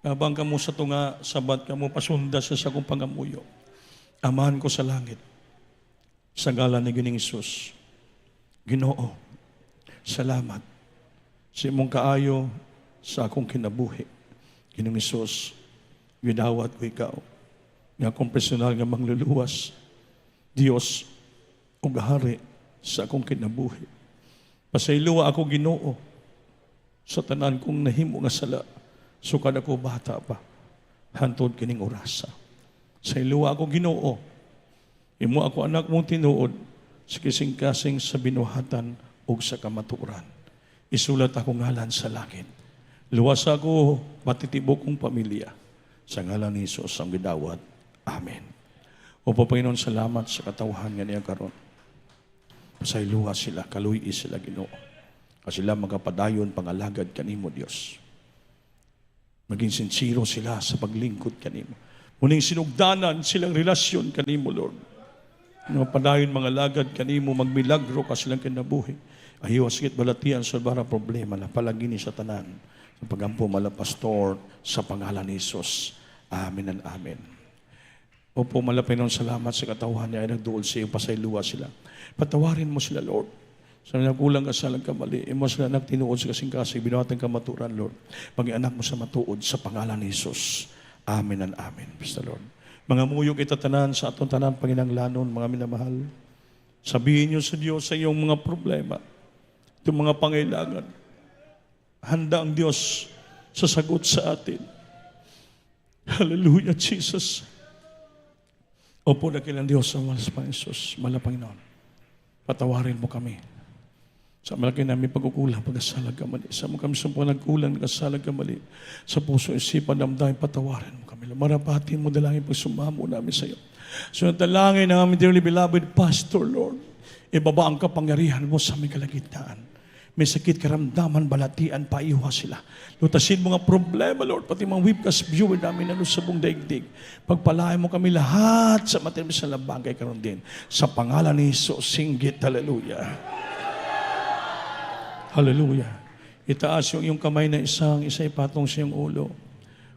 Habang kamo sa tunga, sabat kamo pasunda sa sakong pangamuyo. Amahan ko sa langit, sa ngalan ni Gining Hesus. Ginoo, salamat sa imong kaayo sa akong kinabuhi. Gining Hesus, gidawat ko ikaw, nga akong personal nga mangluluwas, Diyos, ug hari sa akong kinabuhi. Pasayloa ako Ginoo, sa tanan kong nahimo nga sala, sukad ako bata pa, hantod kining orasa. Sa iluwa ako Ginoo, imo ako anak mong tinuod, sa kising-kasing sa binuhatan o sa kamaturan. Isulat ako ngalan sa langit. Luwas ako, matitibok kong pamilya. Sa ngalan ni Jesus ang gidawat. Amen. Opo Panginoon, salamat sa katawhan nga niya karon. Sa iluwa sila, kaluy sila Ginoo. Kasi sila magapadayon pangalagad kanimo Dios. Maging sincero sila sa paglingkod kanimo. Muning sinugdanan silang relasyon kanimo Lord. Magapadayon mga lagad kanimo, magmilagro ka silang kinabuhi. Ayaw sakit balatian sa bara problema na palagini sa tanan. Sa pagampo mala pastor sa pangalan ni Jesus. Amen and amen. Opo, malapay nun salamat sa katawhan niya ay nagduol sa iyo, pasayluwa sila. Patawarin mo sila Lord. Sa nagkulang ka sa nagkamali, imo sila nagtinuod sa kasing-kasing, binuhatang kamaturan, Lord. Pag-ianak mo sa matuod sa pangalan ni Jesus. Amen and amen. Basta Lord. Mga muyog itatanan sa atong tanan, Panginanglanon, mga minamahal. Sabihin niyo sa Diyos sa iyong mga problema, itong mga pangailangan. Handa ang Diyos sa sagot sa atin. Hallelujah, Jesus. Opo na kilang Diyos sa malas pa Jesus, Panginoon. Patawarin mo kami. Sa malaki namin pagkukulang, pagkasalag ka mali. Sa mga kami sa nagkulang, nagkasalag ka mali. Sa puso, isipan, damdamin, patawarin mo kami. Marapatin mo dalangin pag sumamo namin sa iyo. So dalangin ng aming dearly beloved Pastor, Lord. Ibaba ang kapangyarihan mo sa aming kalagitnaan. May sakit, karamdaman, balatian, paiwa sila. Lutasin mo nga problema, Lord. Pati mga webcast viewer namin na sa buong daigdig. Pagpalain mo kami lahat sa matibay sa labagay karon din. Sa pangalan ni Jesus, singgit, hallelujah. Hallelujah. Itaas yung iyong kamay na isa ipatong sa iyong ulo.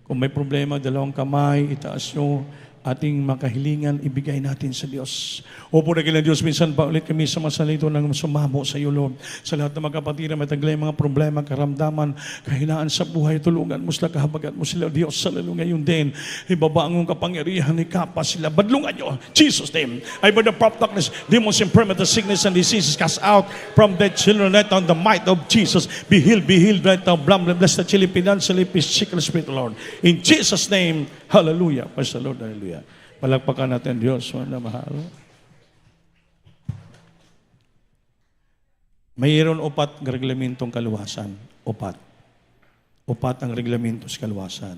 Kung may problema, dalawang kamay, itaas yung ating makahilingan, ibigay natin sa Diyos. Opo na kailan Diyos, minsan pa ulit kami sa masalito ng sumamo sa iyo, Lord. Sa lahat ng mga kapatid na may taglay mga problema, karamdaman, kahinaan sa buhay, tulungan mo sila, kahabagat mo sila, Diyos, sa lalo ngayon din. Ibaba ang kapangyarihan, ikapa sila, badlungan nyo. Jesus' name. I by the prop darkness, demons, infirmity, sickness, and diseases cast out from the children right now, the might of Jesus. Be healed right now. Bless the chili, financially, physical, spirit, Lord. In Jesus' name, hallelujah. Praise the Lord, hallelujah. Palagpakan natin Diyos, na mahal. Mayroon upat ng reglamentong kaluwasan. Upat. Upat ang reglamento sa kaluwasan.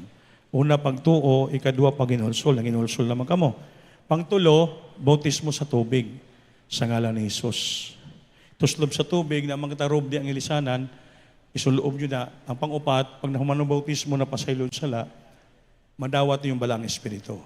Una, pagtuo. Ikadua, pag-inulsol. Ang inulsol naman kamo. Pangtulo, bautismo sa tubig. Sa ngalan ni Jesus. Tuslob sa tubig na mga tarob di ang ilisanan, isuloob nyo na. Ang pang-upat, pag nahuman ng bautismo na pasaylon sala, madawat yung balang espiritu.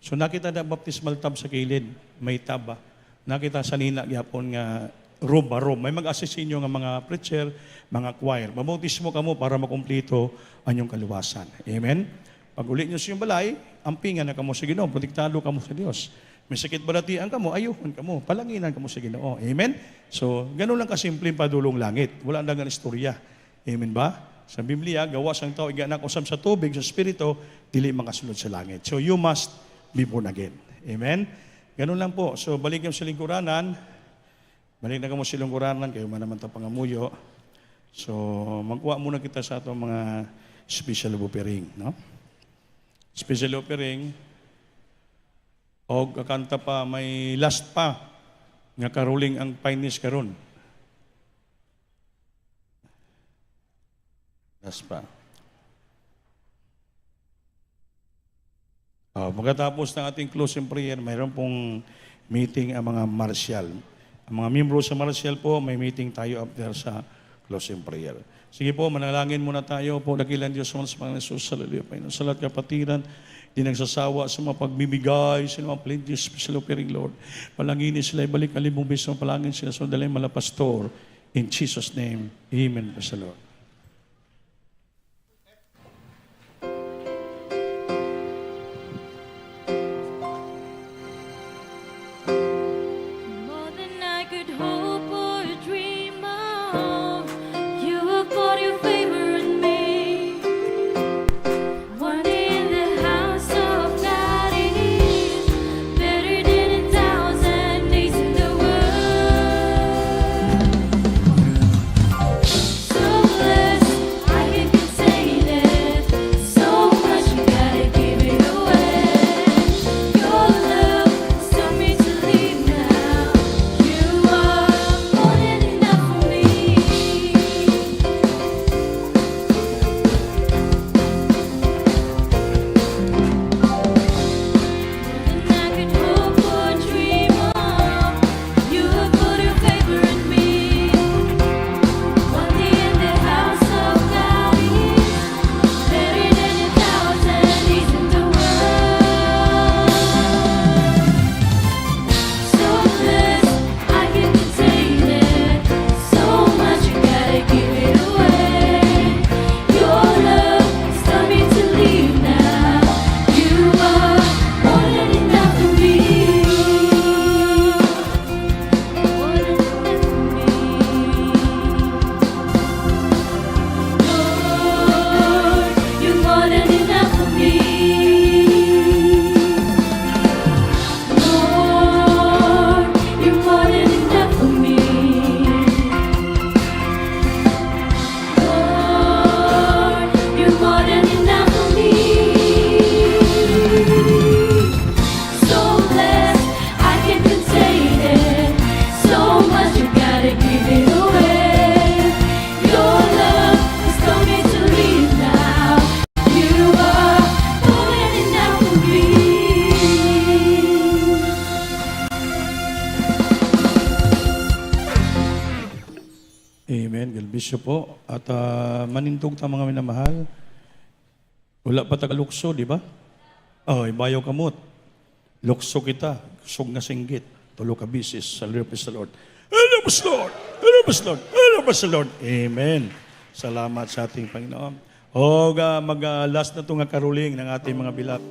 So nakita na baptismal tab sa kilid, may taba. Nakita sa nina gyapon nga room ba room. May mag-assist sa inyo nga mga preacher, mga choir. Mamutis mo kamo para makumplito ang inyong kaluwasan. Amen? Pag uli nyo sa inyong balay, ampingan na kamo sa Ginoo, protektado kamo sa Dios. May sakit balatian kamo, ayuhon kamo, palanginan kamo sa Ginoo. Amen? So, ganun lang kasimple padulong langit. Wala nang istorya. Amen ba? Sa Biblia, gawas ang tao iganak usab sa tubig, sa spirito, dili makasunod sa langit. So, you must be born again. Amen? Ganun lang po. So, balik yung sa lingkuranan. Balik na kamo sa lingkuranan, kayo man naman ta pangamuyo. So, magkuha muna kita sa atong mga special offering, no? Special offering, o kakanta pa, may last pa, nga karuling ang painis karon. Last pa. Pagkatapos ng ating closing prayer, mayroon pong meeting ang mga martial. Ang mga miyembro sa martial po, may meeting tayo after sa closing prayer. Sige po, manalangin muna tayo po. Dakilan Diyos sa mga Jesus, hallelujah. Panginoon, sa lahat kapatiran, di nagsasawa sa mga pagbibigay, sa mga plenty special offering, Lord. Palanginin sila, ibalik ang libong beses, palangin sila sa dalay malapastor. In Jesus' name, amen. Praise the Lord. More than I could hope or dream of, you have poured your favor in me. One day in the house of God is better than 1,000 days in the world. So blessed, I can contain it. So much you gotta give it away. Your love told me to leave now. You are more than enough for me. More than I could hope or dream of, you have put your favor in me. One day in the house of God is better than 1,000 days in the world. So blessed, I can contain it. So much you gotta give it away. Your love has told me to leave now. You are more than enough for me. More than enough for me. Lord, you're more than enough for me. Lord, you're more than enough for me. Lord, you're more than enough for me. So blessed, I can contain it. So much you gotta give it away. Your love has told me to leave now. You are more than enough for me. Amen. God bless you po. At manintog ta mga minamahal. Wala pa tagalukso, di ba? Oh, ibayaw kamot. Lukso kita. Kusog nga singgit. Tulo ka bisis. Hallelujah, praise the Lord. Hallelujah, praise the Lord. Hallelujah, praise the Lord. Hallelujah, praise the Lord. Amen. Salamat sa ating Panginoon. O, mag-last na ito nga karuling ng ating mga bilang.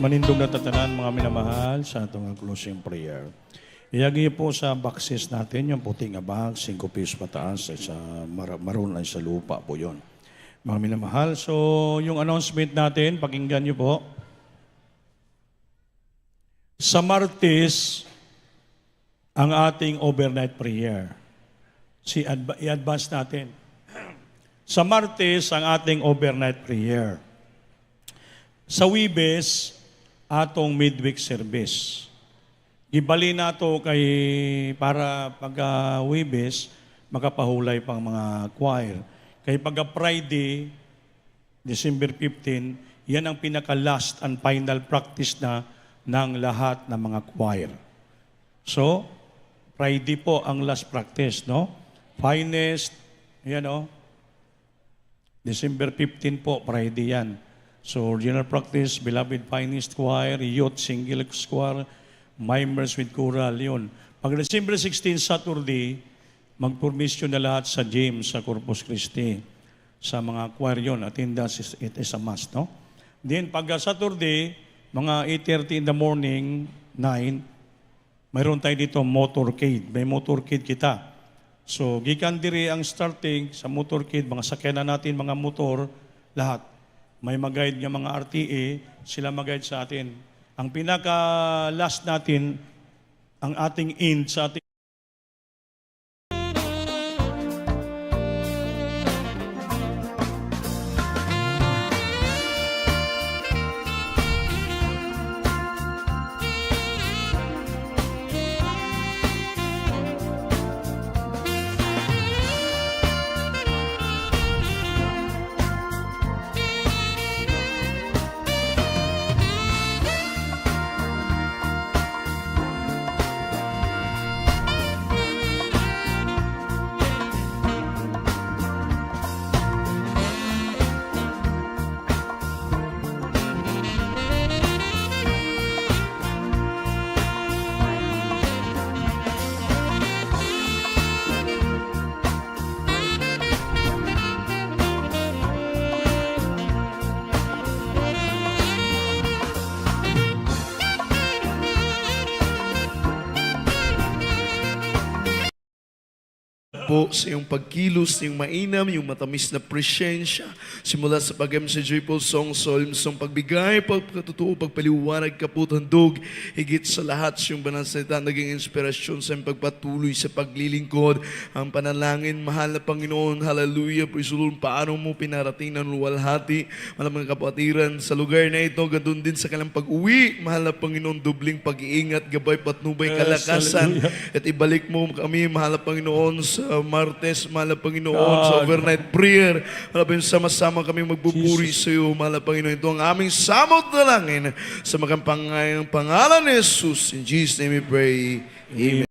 manindog na tatanan, mga minamahal, sa atong closing prayer. Iyagi po sa boxes natin, yung puting abag, 5 pisos pataas, sa maroon ay sa lupa po yon. Mga minamahal, so yung announcement natin, pakinggan niyo po. Sa Martes, ang ating overnight prayer. I-advance natin. Sa Martes, ang ating overnight prayer. Sa Wibes, atong midweek service. Gibali na to kay para pag Wibes, makapahulay pang mga choir. Kay pag Friday, December 15, yan ang pinaka-last and final practice na ng lahat ng mga choir. So, Friday po ang last practice, no? Finest, yan o. December 15 po, Friday yan. So, general practice, beloved finest choir, youth single choir, mimers with choral, yun. Pag December 16, Saturday, mag-permission na lahat sa James, sa Corpus Christi, sa mga choir yun. Attendance it is a must, no? Then, pag Saturday, mga 8:30 in the morning, 9, mayroon tayo dito motorcade. May motorcade kita. So, gikan diri ang starting sa motorcade, mga sakyanan natin, mga motor, lahat. May mag-guide ng mga RTA, sila mag-guide sa atin. Ang pinaka-last natin, ang ating end sa ating po sa iyong pagkilos, sa iyong mainam, yung matamis na presensya. Simula sa pag-em sa joyful song, song pagbigay, pagkatutuo, pagpaliwanag, kaputandog, higit sa lahat sa iyong banal salita, naging inspirasyon sa iyong pagpatuloy sa paglilingkod. Ang panalangin, mahal na Panginoon, hallelujah, praise the Lord, paano mo pinarating ng luwalhati, malamang kapatiran sa lugar na ito, gadun din sa kanilang pag-uwi, mahal na Panginoon, dubling pag-iingat, gabay, patnubay, kalakasan, at ibalik mo kami, mahal na Panginoon, sa Martes, mahal na Panginoon, sa overnight prayer. Mahal na Panginoon, sama-sama kami magbuburi sa iyo, mahal na Panginoon. Ito ang aming samot na langin sa magampangayang pangalan ni Jesus. In Jesus' name we pray. Amen.